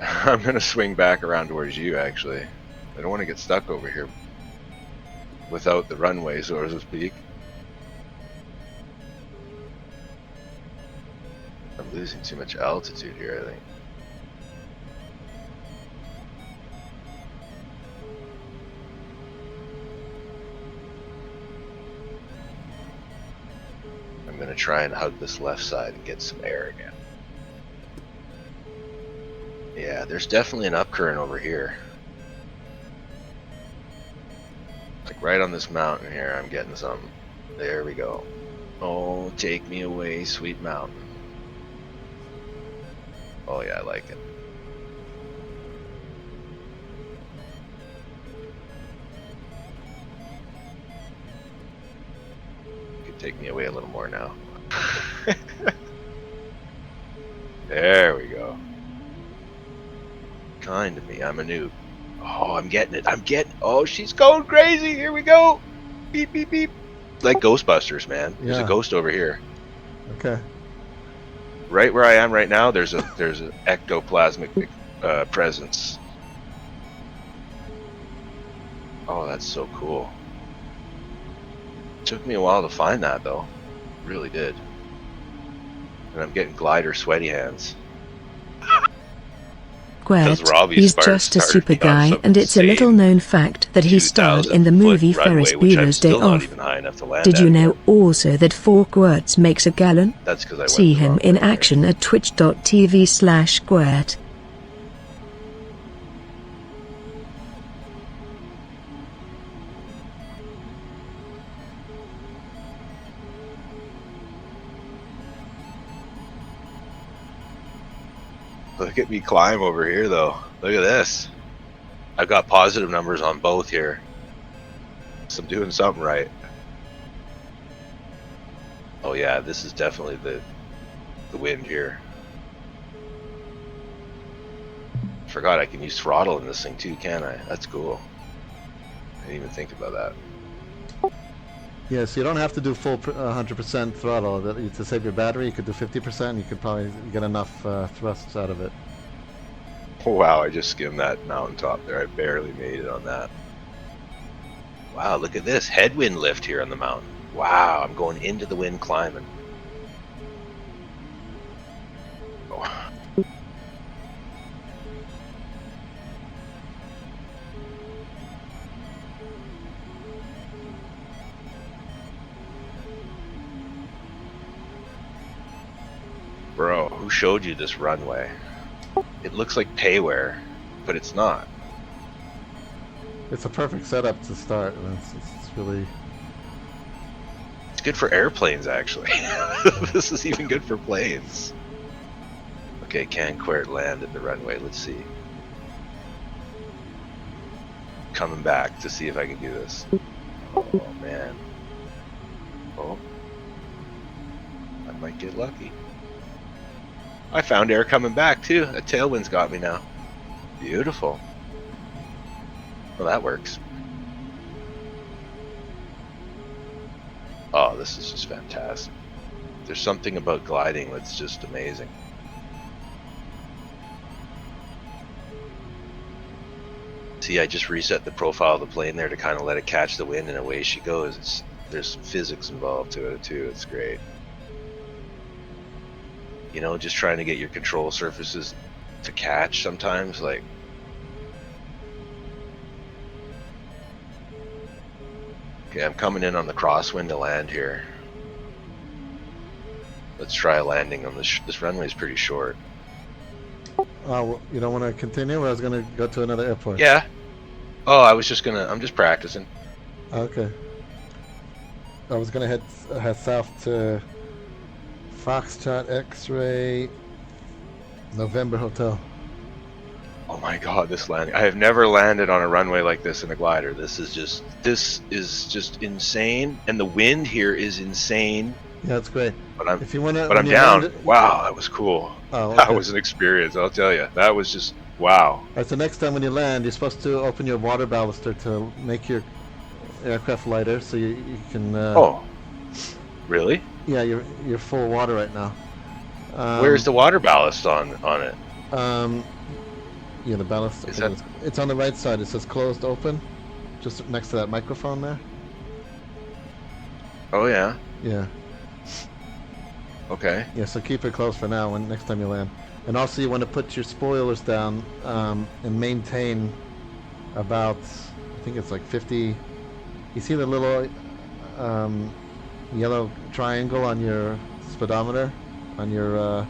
I'm gonna swing back around towards you, actually. I don't want to get stuck over here without the runway, so to speak. I'm Losing too much altitude here, I think. I'm gonna try and hug this left side and get some air again. Yeah, there's definitely an upcurrent over here. Like right on this mountain here, I'm getting something. There we go. Oh, take me away, sweet mountain. Oh yeah, I like it. You could take me away a little more now. There we go. Kind of me, I'm a noob. Oh, I'm getting it. Oh, she's going crazy. Here we go. Beep, beep, beep. Like Ghostbusters, man. There's a ghost over here. Okay. Right where I am right now, there's an ectoplasmic presence. Oh, that's so cool. It took me a while to find that, though. It really did. And I'm getting glider sweaty hands. KWAiRT, he's just a super guy, and it's a little known fact that he starred in the movie Ferris Bueller's Day Off. Did you know also that 4 quarts makes a gallon? That's because I See him in action at twitch.tv/KWAiRT. Look at me climb over here, though. Look at this. I've got positive numbers on both here. So I'm doing something right. Oh yeah, this is definitely the wind here. Forgot I can use throttle in this thing too, can I? That's cool. I didn't even think about that. Yes, you don't have to do full 100% throttle. To save your battery, you could do 50%. You could probably get enough thrusts out of it. Wow, I just skimmed that mountaintop there. I barely made it on that. Wow, look at this. Headwind lift here on the mountain. Wow, I'm going into the wind climbing. Oh. Bro, who showed you this runway? It looks like payware, but it's not. It's a perfect setup to start. It's really... It's good for airplanes, actually. This is even good for planes. Okay, can KWAiRT land at the runway? Let's see. Coming back to see if I can do this. Oh, man. Oh. I might get lucky. I found air coming back too. That tailwind's got me now. Beautiful. Well, that works. Oh, this is just fantastic. There's something about gliding that's just amazing. See, I just reset the profile of the plane there to kind of let it catch the wind, and away she goes. There's some physics involved to it too. It's great. You know, just trying to get your control surfaces to catch sometimes, like. Okay, I'm coming in on the crosswind to land here. Let's try landing on this runway is pretty short. Oh, you don't want to continue? I was going to go to another airport. Yeah. Oh, I'm just practicing. Okay. I was going to head south to Foxtrot X-Ray November Hotel. Oh my god, this landing. I have never landed on a runway like this in a glider. This is just insane, and the wind here is insane. Yeah, it's great. But I'm if you wanna, but I'm down. Wow, that was cool. Oh, okay. That was an experience, I'll tell you. That was just wow. All right, so next time when you land, you're supposed to open your water baluster to make your aircraft lighter, so you can. Oh, really? Yeah, you're full of water right now. Where's the water ballast on it? Yeah, the ballast. It's on the right side. It says closed open, just next to that microphone there. Oh yeah. Yeah. Okay. Yeah, so keep it close for now when next time you land. And also you want to put your spoilers down and maintain about, I think it's like 50. You see the little yellow triangle on your speedometer? On your,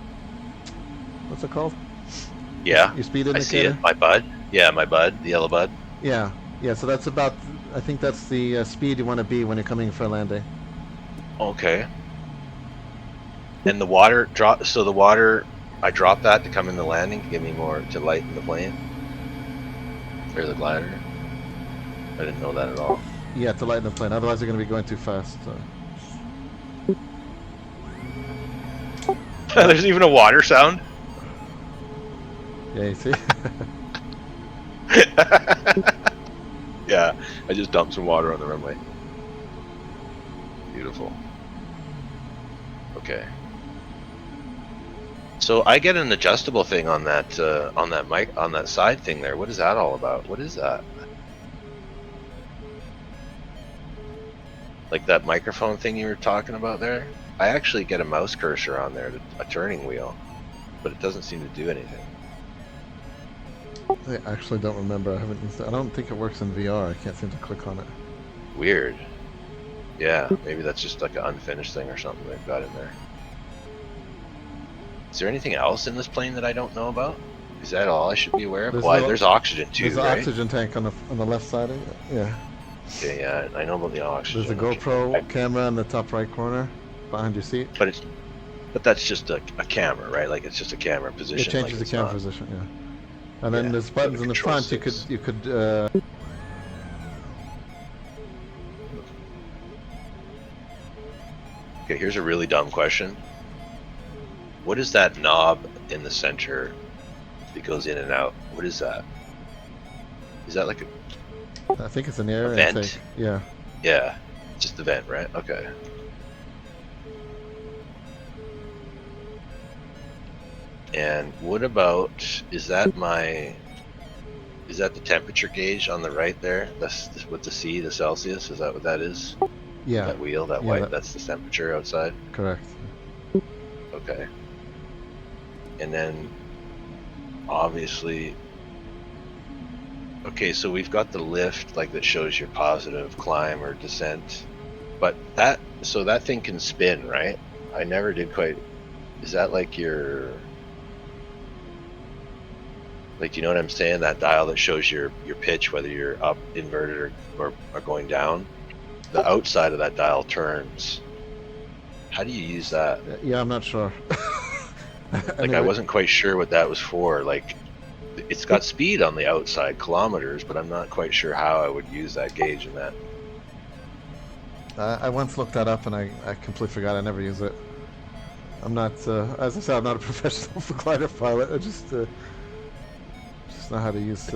what's it called? Yeah. Your speed I see it. indicator? My bud. Yeah, my bud. The yellow bud. Yeah. Yeah, so that's about, I think that's the speed you want to be when you're coming for a landing. Okay. And the water drop. So the water, I drop that to come in the landing to give me more to lighten the plane or the glider. I didn't know that at all. Yeah, to lighten the plane. Otherwise, you're going to be going too fast. So. There's even a water sound. Yeah, you see. Yeah, I just dumped some water on the runway. Beautiful. Okay. So I get an adjustable thing on that mic on that side thing there. What is that all about? What is that? Like that microphone thing you were talking about there? I actually get a mouse cursor on there, a turning wheel, but it doesn't seem to do anything. I actually don't remember. I haven't used it. I don't think it works in VR. I can't seem to click on it. Weird. Yeah, maybe that's just like an unfinished thing or something they've got in there. Is there anything else in this plane that I don't know about? Is that all I should be aware of? There's oxygen too, there's right? There's an oxygen tank on the left side of it. Yeah. Okay, yeah, I know about the oxygen. There's a GoPro camera in the top right corner behind your seat. But that's just a camera, right? Like it's just a camera position. It changes the camera position, yeah. And then there's buttons in the front. You could. Okay, here's a really dumb question. What is that knob in the center that goes in and out? What is that? Is that like a? I think it's an air vent. intake. Yeah. Yeah, just the vent, right? Okay. And what about, is that the temperature gauge on the right there? That's with the C, the Celsius, is that what that is? Yeah. That wheel, that white, that's the temperature outside? Correct. Okay. And then, obviously, okay, so we've got the lift, like that shows your positive climb or descent, but that thing can spin, right? I never did quite, is that like your, like, you know what I'm saying? That dial that shows your pitch, whether you're up, inverted, or going down. The outside of that dial turns. How do you use that? Yeah, I'm not sure. I wasn't quite sure what that was for. Like, it's got speed on the outside, kilometers, but I'm not quite sure how I would use that gauge in that. I once looked that up and I completely forgot. I never use it. I'm not, as I said, I'm not a professional glider pilot. I just know how to use.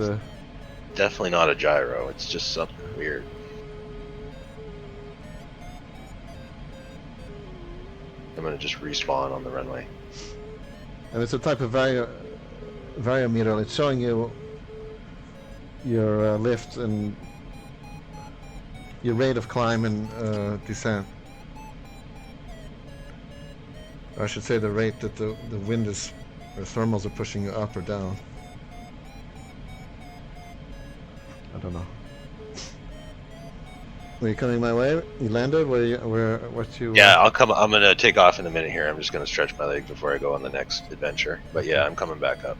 Definitely not a gyro. It's just something weird. I'm gonna just respawn on the runway. And it's a type of variometer. It's showing you your lift and your rate of climb and descent. Or I should say the rate that the wind is, or thermals are pushing you up or down. I don't know. Were you coming my way? You landed? What you? Yeah, I'll come. I'm gonna take off in a minute here. I'm just gonna stretch my legs before I go on the next adventure. But yeah, I'm coming back up.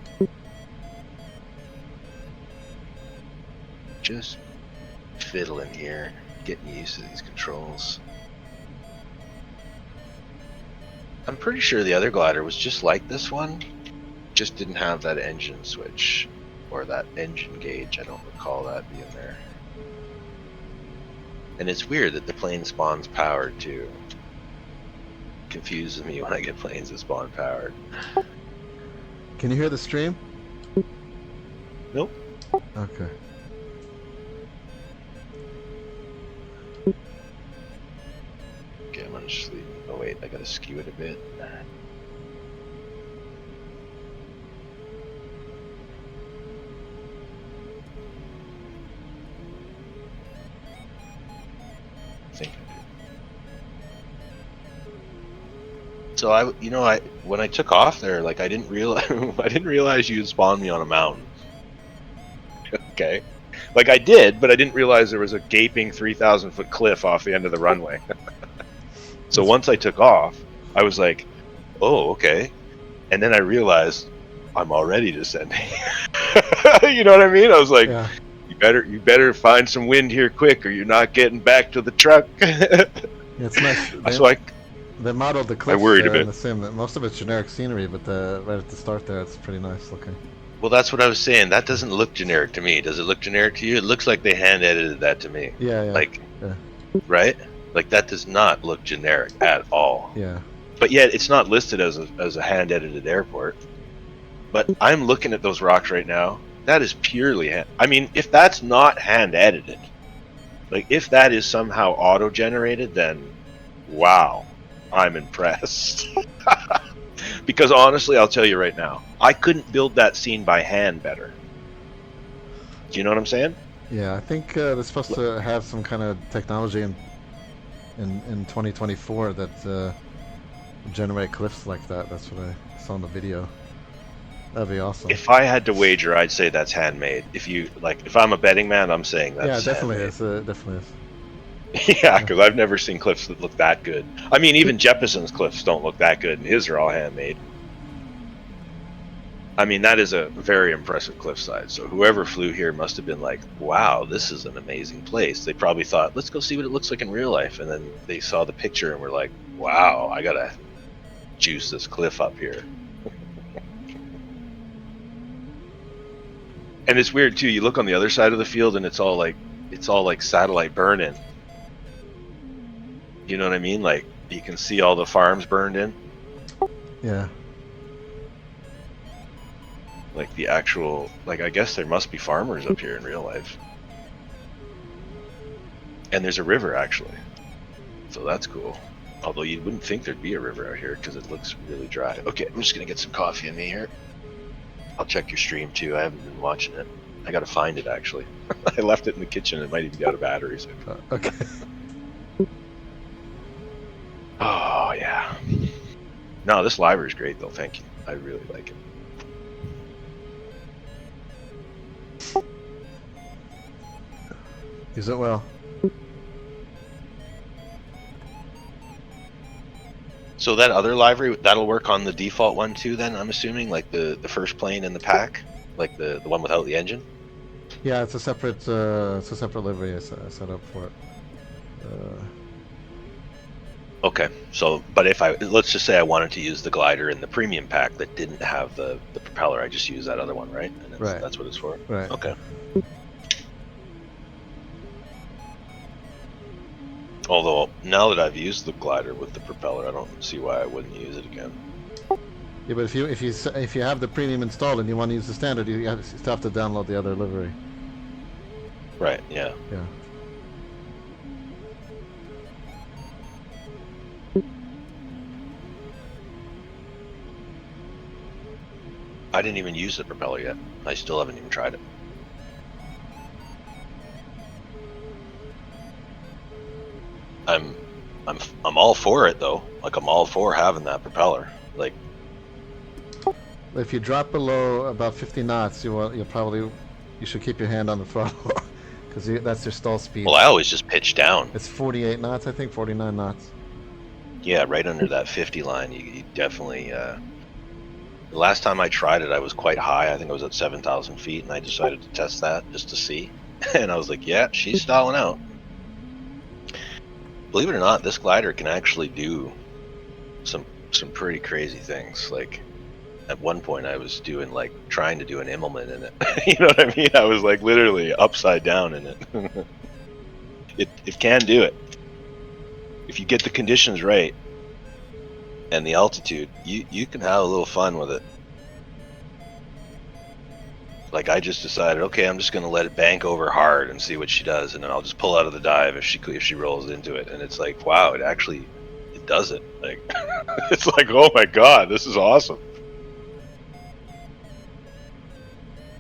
Just fiddling here, getting used to these controls. I'm pretty sure the other glider was just like this one, just didn't have that engine switch or that engine gauge. I don't recall that being there. And it's weird that the plane spawns powered too. Confuses me when I get planes that spawn powered. Can you hear the stream? Nope. Okay. Okay, I'm gonna just leave. Oh wait, I gotta skew it a bit. So when I took off there, like I didn't realize you had spawned me on a mountain. Okay, like I did, but I didn't realize there was a gaping 3,000-foot cliff off the end of the runway. So once I took off, I was like, "Oh, okay," and then I realized I'm already descending. You know what I mean? I was like, yeah. You better find some wind here quick, or you're not getting back to the truck." It's nice. They modeled the cliffs in the sim. Most of it's generic scenery, but right at the start there, it's pretty nice looking. Well, that's what I was saying. That doesn't look generic to me. Does it look generic to you? It looks like they hand edited that to me. Yeah, yeah. Like, right? Like that does not look generic at all. Yeah. But yet it's not listed as a hand edited airport. But I'm looking at those rocks right now. That is purely I mean, if that's not hand edited, like if that is somehow auto generated, then wow, I'm impressed. Because honestly, I'll tell you right now, I couldn't build that scene by hand better. Do you know what I'm saying? Yeah, I think they're supposed to have some kind of technology in 2024 that generate cliffs like that. That's what I saw in the video. That'd be awesome. If I had to wager, I'd say that's handmade. If I'm a betting man, I'm saying that's definitely handmade. is. Definitely is. Yeah, because I've never seen cliffs that look that good. I mean, even Jefferson's cliffs don't look that good, and his are all handmade. I mean, that is a very impressive cliffside. So whoever flew here must have been like, wow, this is an amazing place. They probably thought, let's go see what it looks like in real life. And then they saw the picture and were like, wow, I got to juice this cliff up here. And it's weird, too. You look on the other side of the field and it's all like satellite burn-in. You know what I mean? Like, you can see all the farms burned in. Yeah. Like the actual, like I guess there must be farmers up here in real life. And there's a river actually. So that's cool. Although you wouldn't think there'd be a river out here because it looks really dry. Okay, I'm just gonna get some coffee in me here. I'll check your stream too. I haven't been watching it. I gotta find it actually. I left it in the kitchen. It might even be out of batteries. Okay. Oh yeah. No, this library's great though. Thank you. I really like it. Use it well. So that other library, that'll work on the default one too then, I'm assuming? Like the first plane in the pack? Like the one without the engine? Yeah, it's a separate livery I set up for it. Okay, so, but let's just say I wanted to use the glider in the premium pack that didn't have the propeller, I just use that other one, right? And right. That's what it's for? Right. Okay. Although, now that I've used the glider with the propeller, I don't see why I wouldn't use it again. Yeah, but if you have the premium installed and you want to use the standard, you still have to download the other livery. Right, yeah. Yeah. I didn't even use the propeller yet. I still haven't even tried it. I'm all for it though. Like I'm all for having that propeller. Like if you drop below about 50 knots, you should keep your hand on the throttle because that's your stall speed. Well, I always just pitch down. It's 48 knots, I think, 49 knots. Yeah, right under that 50 line. You definitely. The last time I tried it, I was quite high. I think I was at 7,000 feet, and I decided to test that just to see. And I was like, yeah, she's stalling out. Believe it or not, this glider can actually do some pretty crazy things. Like at one point I was doing trying to do an Immelman in it. You know what I mean? I was like literally upside down in it. It can do it. If you get the conditions right and the altitude, you can have a little fun with it. Like I just decided, okay, I'm just gonna let it bank over hard and see what she does, and then I'll just pull out of the dive if she rolls into it. And it's like, wow, it does it. Like it's like, oh my god, this is awesome.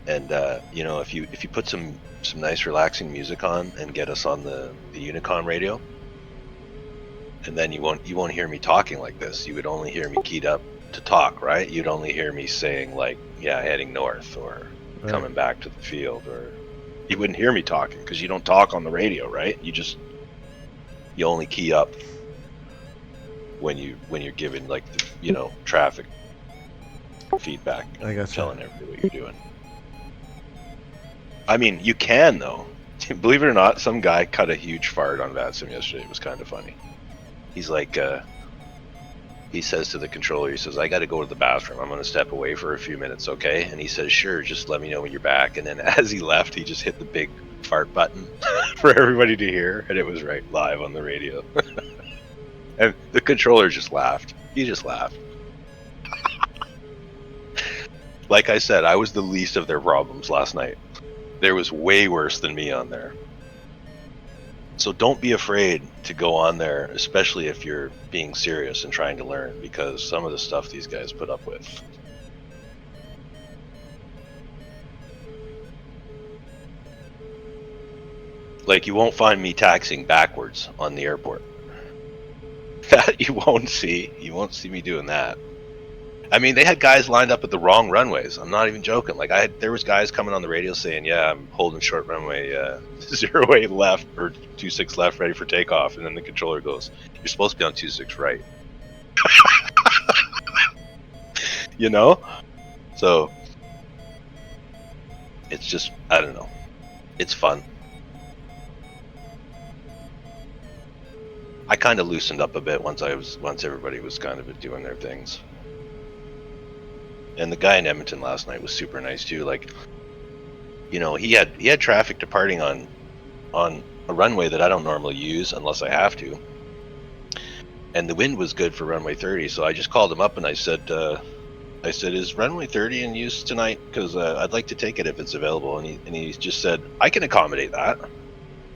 And you know, if you put some nice relaxing music on and get us on the Unicon radio, And then you won't hear me talking like this. You would only hear me keyed up to talk, right? You'd only hear me saying like, yeah, heading north, or coming back to the field, or you wouldn't hear me talking because you don't talk on the radio, right? You only key up when you're given like the, you know, traffic feedback, I guess telling everybody what you're doing. I mean, you can though. Believe it or not, some guy cut a huge fart on VATSIM yesterday. It was kind of funny. He's like, he says to the controller, he says, I got to go to the bathroom. I'm going to step away for a few minutes, okay? And he says, sure, just let me know when you're back. And then as he left, he just hit the big fart button for everybody to hear. And it was right live on the radio. And the controller just laughed. He just laughed. Like I said, I was the least of their problems last night. There was way worse than me on there. So don't be afraid to go on there, especially if you're being serious and trying to learn, because some of the stuff these guys put up with. Like, you won't find me taxiing backwards on the airport. That you won't see. You won't see me doing that. I mean, they had guys lined up at the wrong runways. I'm not even joking. Like, there was guys coming on the radio saying, yeah, I'm holding short runway 08 left, or 26 left, ready for takeoff. And then the controller goes, you're supposed to be on 26 right. You know? So, it's just, I don't know. It's fun. I kind of loosened up a bit once everybody was kind of doing their things. And the guy in Edmonton last night was super nice too. Like, you know, he had traffic departing on a runway that I don't normally use unless I have to. And the wind was good for runway 30, so I just called him up and I said, is runway 30 in use tonight? Because I'd like to take it if it's available. And he just said, I can accommodate that.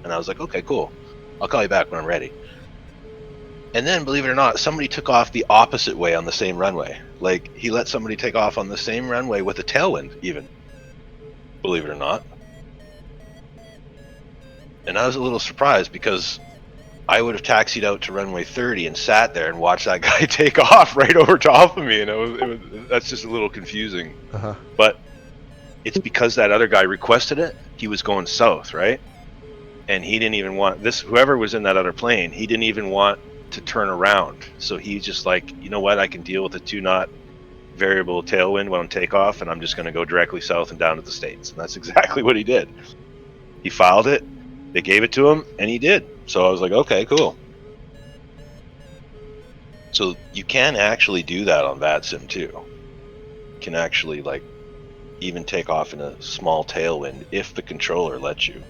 And I was like, okay, cool. I'll call you back when I'm ready. And then, believe it or not, somebody took off the opposite way on the same runway. Like, he let somebody take off on the same runway with a tailwind, even. Believe it or not. And I was a little surprised because I would have taxied out to runway 30 and sat there and watched that guy take off right over top of me. And that's just a little confusing. Uh-huh. But it's because that other guy requested it. He was going south, right? And he didn't even want this. Whoever was in that other plane, he didn't even want to turn around. So he's just like, you know what, I can deal with a 2-knot variable tailwind when I'm takeoff, and I'm just going to go directly south and down to the States. And that's exactly what he did. He filed it, they gave it to him, and he did. So I was like, okay, cool. So you can actually do that on VATSIM too. You can actually like even take off in a small tailwind if the controller lets you.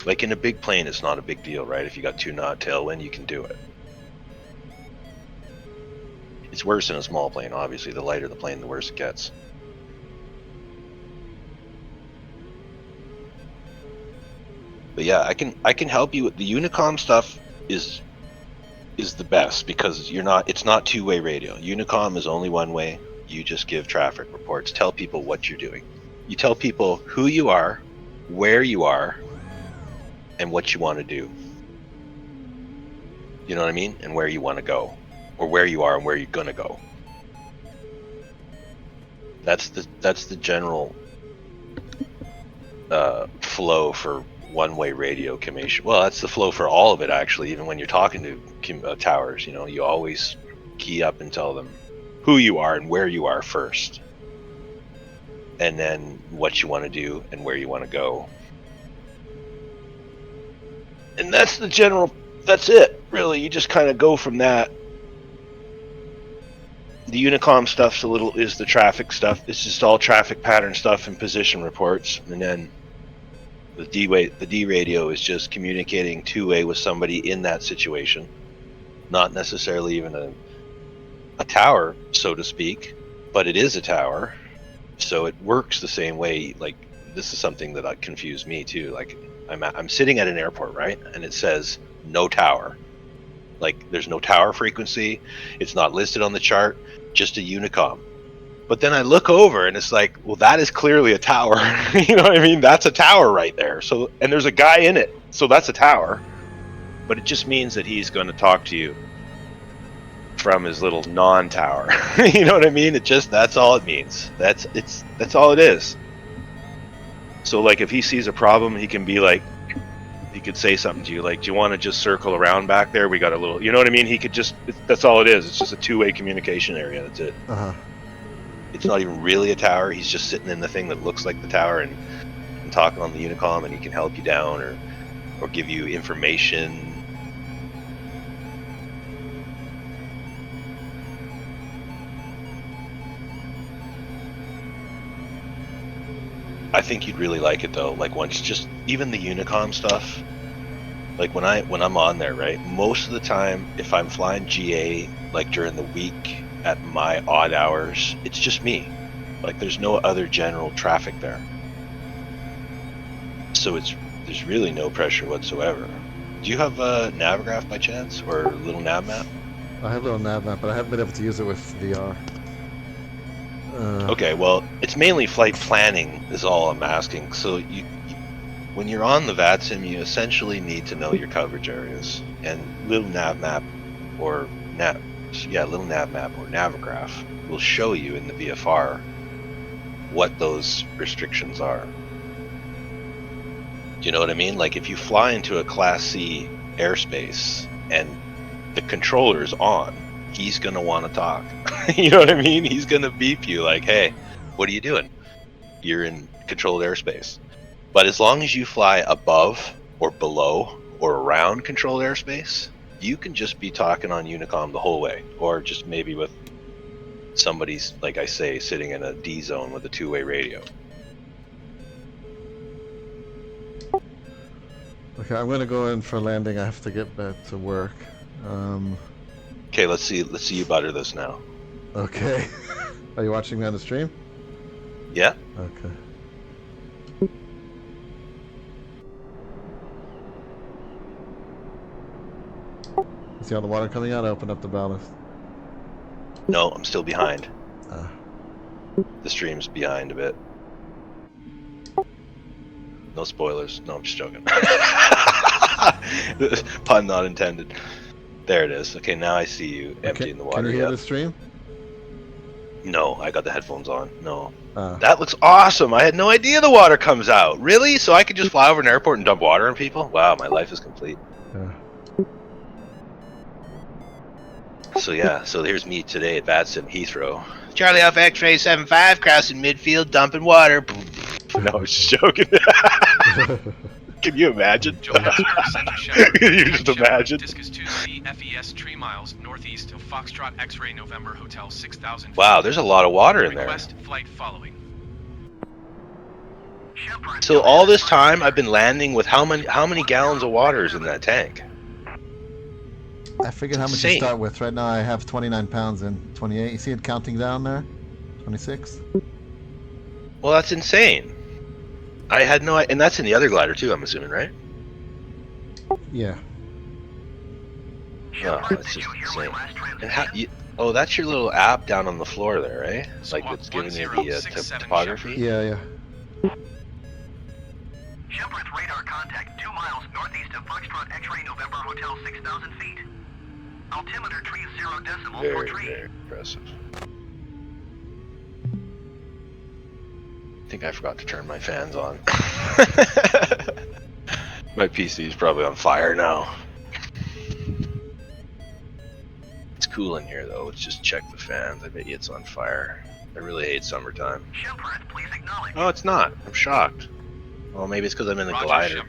Like in a big plane, it's not a big deal, right? If you got 2-knot tailwind, you can do it. It's worse in a small plane, obviously. The lighter the plane, the worse it gets. But yeah, I can help you with the Unicom stuff. Is the best because it's not two-way radio. Unicom is only one way. You just give traffic reports. Tell people what you're doing. You tell people who you are, where you are, and what you want to do. You know what I mean? And where you want to go, or where you are and where you're gonna go. That's the general flow for one-way radio communication. Well, that's the flow for all of it, actually. Even when you're talking to towers, you know, you always key up and tell them who you are and where you are first, and then what you want to do and where you want to go. And that's it, really. You just kind of go from that. The Unicom stuff's is the traffic stuff. It's just all traffic pattern stuff and position reports. And then the D radio is just communicating two-way with somebody in that situation. Not necessarily even a tower, so to speak, but it is a tower. So it works the same way. Like, this is something that confused me too. Like, I'm sitting at an airport, right? And it says no tower. Like, there's no tower frequency. It's not listed on the chart, just a Unicom. But then I look over and it's like, well, that is clearly a tower. You know what I mean? That's a tower right there. So, and there's a guy in it. So that's a tower. but it just means that he's going to talk to you from his little non-tower. You know what I mean? That's all it means. That's all it is. So like if he sees a problem, he can be like, he could say something to you like, do you want to just circle around back there? We got a little, you know what I mean? He could just, that's all it is. It's just a two-way communication area. That's it. It's not even really a tower. He's just sitting in the thing that looks like the tower and talking on the Unicom, and he can help you down or give you information. I think you'd really like it though. Like once, just even the Unicom stuff. Like when I'm on there, right? Most of the time, if I'm flying GA, like during the week at my odd hours, it's just me. Like there's no other general traffic there. So there's really no pressure whatsoever. Do you have a Navigraph by chance, or a little nav map? I have a little nav map, but I haven't been able to use it with VR. Okay, well, it's mainly flight planning is all I'm asking. So you when you're on the VATSIM, you essentially need to know your coverage areas, and little nav map or little nav map or Navigraph will show you in the VFR what those restrictions are. Do you know what I mean? Like if you fly into a Class C airspace and the controller's on, he's going to want to talk. You know what I mean? He's going to beep you like, hey, what are you doing? You're in controlled airspace. But as long as you fly above or below or around controlled airspace, you can just be talking on Unicom the whole way, or just maybe with somebody's, like I say, sitting in a D zone with a two-way radio. Okay, I'm gonna go in for landing. I have to get back to work. Okay, let's see you butter this now. Okay. Are you watching me on the stream? Yeah. Okay. See all the water coming out? I opened up the ballast. No, I'm still behind. The stream's behind a bit. No spoilers. No, I'm just joking. Pun not intended. There it is. Okay, now I see you emptying the water. Can you hear the stream? No, I got the headphones on. No. That looks awesome. I had no idea the water comes out. Really? So I could just fly over an airport and dump water on people? Wow, my life is complete. Yeah. So yeah, so here's me today at VATSIM Heathrow. Charlie Alpha X-ray 75, crossing midfield, dumping water. No, I was just joking. Can you imagine? Can you just imagine? Discus 2C FES 3 miles northeast of Foxtrot X-ray November Hotel 6000. Wow, there's a lot of water in there. Request flight following. So all this time I've been landing with how many gallons of water is in that tank? I figured how much to start with. Right now I have 29 pounds and 28. You see it counting down there? 26? Well, that's insane. I had no idea. And that's in the other glider too, I'm assuming, right? Yeah. Oh, that's just insane. And that's your little app down on the floor there, right? Like it's giving you the topography? Yeah. Shepard's radar contact 2 miles northeast of Foxtrot X-ray November Hotel 6,000 feet. Altimeter tree 0 decimal for tree. Very impressive. I think I forgot to turn my fans on. My PC is probably on fire now. It's cool in here though. Let's just check the fans. I bet you it's on fire. I really hate summertime. Shepard, please acknowledge. Oh, it's not. I'm shocked. Well, maybe it's because I'm in the glider.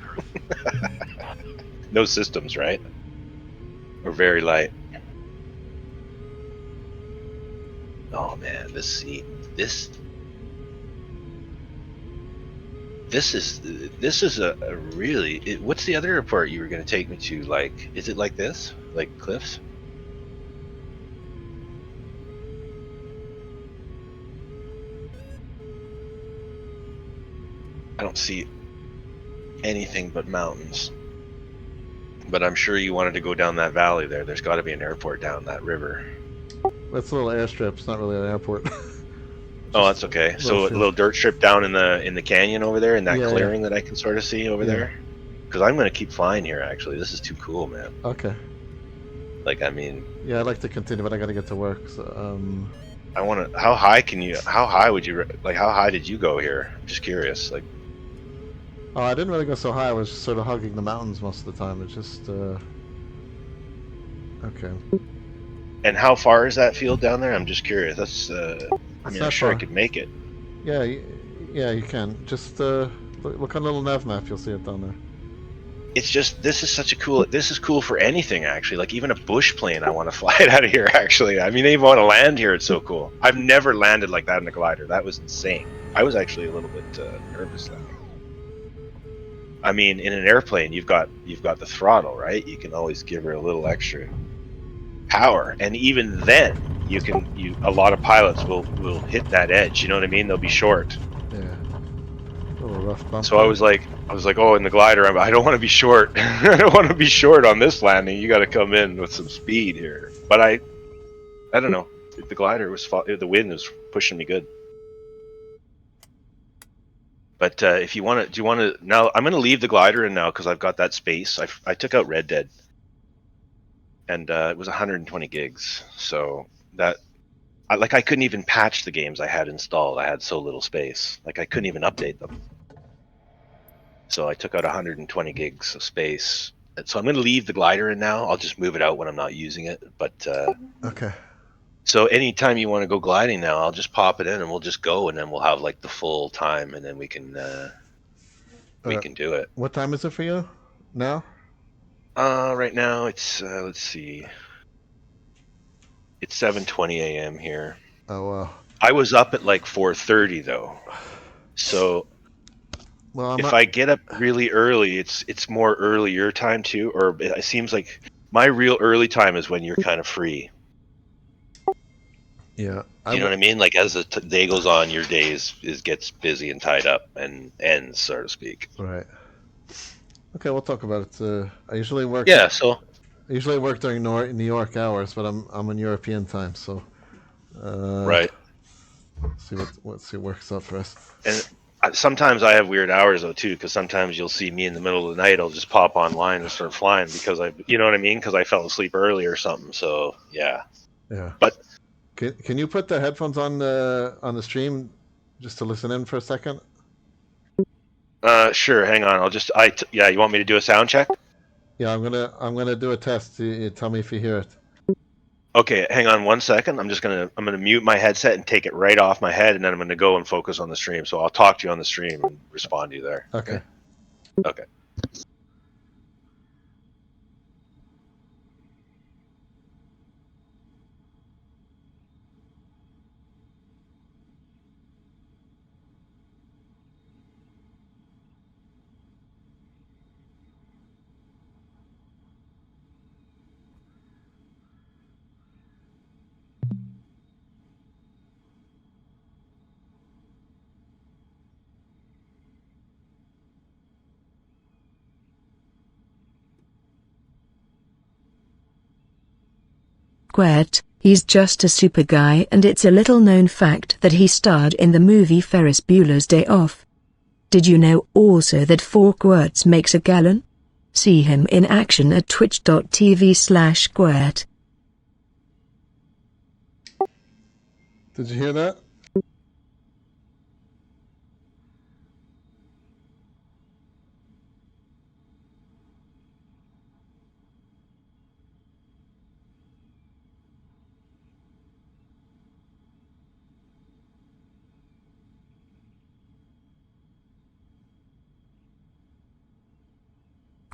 No systems, right? Or very light. Oh man, this seat. This is a really. What's the other airport you were going to take me to? Like, is it like this? Like cliffs? I don't see anything but mountains. But I'm sure you wanted to go down that valley there. There's got to be an airport down that river. That's a little airstrip. It's not really an airport. Oh, that's okay. So a little dirt strip down in the canyon over there, in that clearing that I can sort of see over there. because I'm going to keep flying here, actually. This is too cool, man. Okay. Like, I mean... Yeah, I'd like to continue, but I got to get to work, so, I want to... How high would you... Like, how high did you go here? I'm just curious, like... Oh, I didn't really go so high. I was sort of hugging the mountains most of the time. It's just, Okay. And how far is that field down there? I'm just curious. That's, I mean, I'm sure I could make it. Yeah, yeah, you can. Just, look on a little nav map, you'll see it down there. It's just, this is such a cool, this is cool for anything, actually. Like, even a bush plane, I want to fly it out of here, actually. I mean, I even want to land here, it's so cool. I've never landed like that in a glider. That was insane. I was actually a little bit nervous then. I mean, in an airplane, you've got the throttle, right? You can always give her a little extra power, and even then, a lot of pilots will hit that edge. You know what I mean? They'll be short. Yeah. A little rough bump. So I was like, oh, in the glider, I don't want to be short. I don't want to be short on this landing. You got to come in with some speed here. But I don't know. The glider was, the wind was pushing me good. But if you want to, do you want to now? I'm going to leave the glider in now because I've got that space. I took out Red Dead, and it was 120 gigs. So that, I couldn't even patch the games I had installed. I had so little space. Like, I couldn't even update them. So I took out 120 gigs of space. And so I'm going to leave the glider in now. I'll just move it out when I'm not using it. But okay. So anytime you want to go gliding now, I'll just pop it in and we'll just go, and then we'll have like the full time, and then we can do it. What time is it for you now? Right now it's let's see, it's 7:20 a.m. here. Oh wow. I was up at like 4:30 though, so well, if I get up really early, it's more earlier time too, or it seems like my real early time is when you're kind of free. Yeah, you know what I mean? Like, as the day goes on, your day gets busy and tied up and ends, so to speak. Right. Okay, we'll talk about it. I usually work. Yeah, so. I usually work during New York hours, but I'm on European time, so. Right. See what works out for us. And sometimes I have weird hours though too, because sometimes you'll see me in the middle of the night. I'll just pop online and start flying because you know what I mean? Because I fell asleep early or something. So yeah. Yeah. But. Can you put the headphones on the stream just to listen in for a second? Sure. Hang on. Yeah. You want me to do a sound check? Yeah, I'm gonna do a test. You tell me if you hear it. Okay. Hang on 1 second. I'm gonna mute my headset and take it right off my head, and then I'm gonna go and focus on the stream. So I'll talk to you on the stream and respond to you there. Okay. Okay. KWAiRT, he's just a super guy, and it's a little known fact that he starred in the movie Ferris Bueller's Day Off. Did you know also that 4 quarts makes a gallon? See him in action at twitch.tv/KWAiRT. Did you hear that?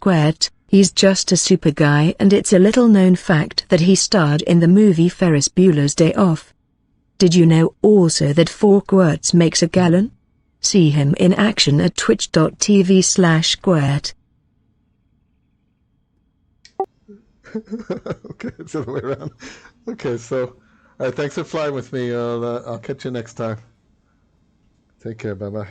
KWAiRT, he's just a super guy, and it's a little known fact that he starred in the movie Ferris Bueller's Day Off. Did you know also that 4 quarts makes a gallon? See him in action at twitch.tv/KWAiRT. Okay, it's the other way around. Okay, so, thanks for flying with me. I'll catch you next time. Take care. Bye bye.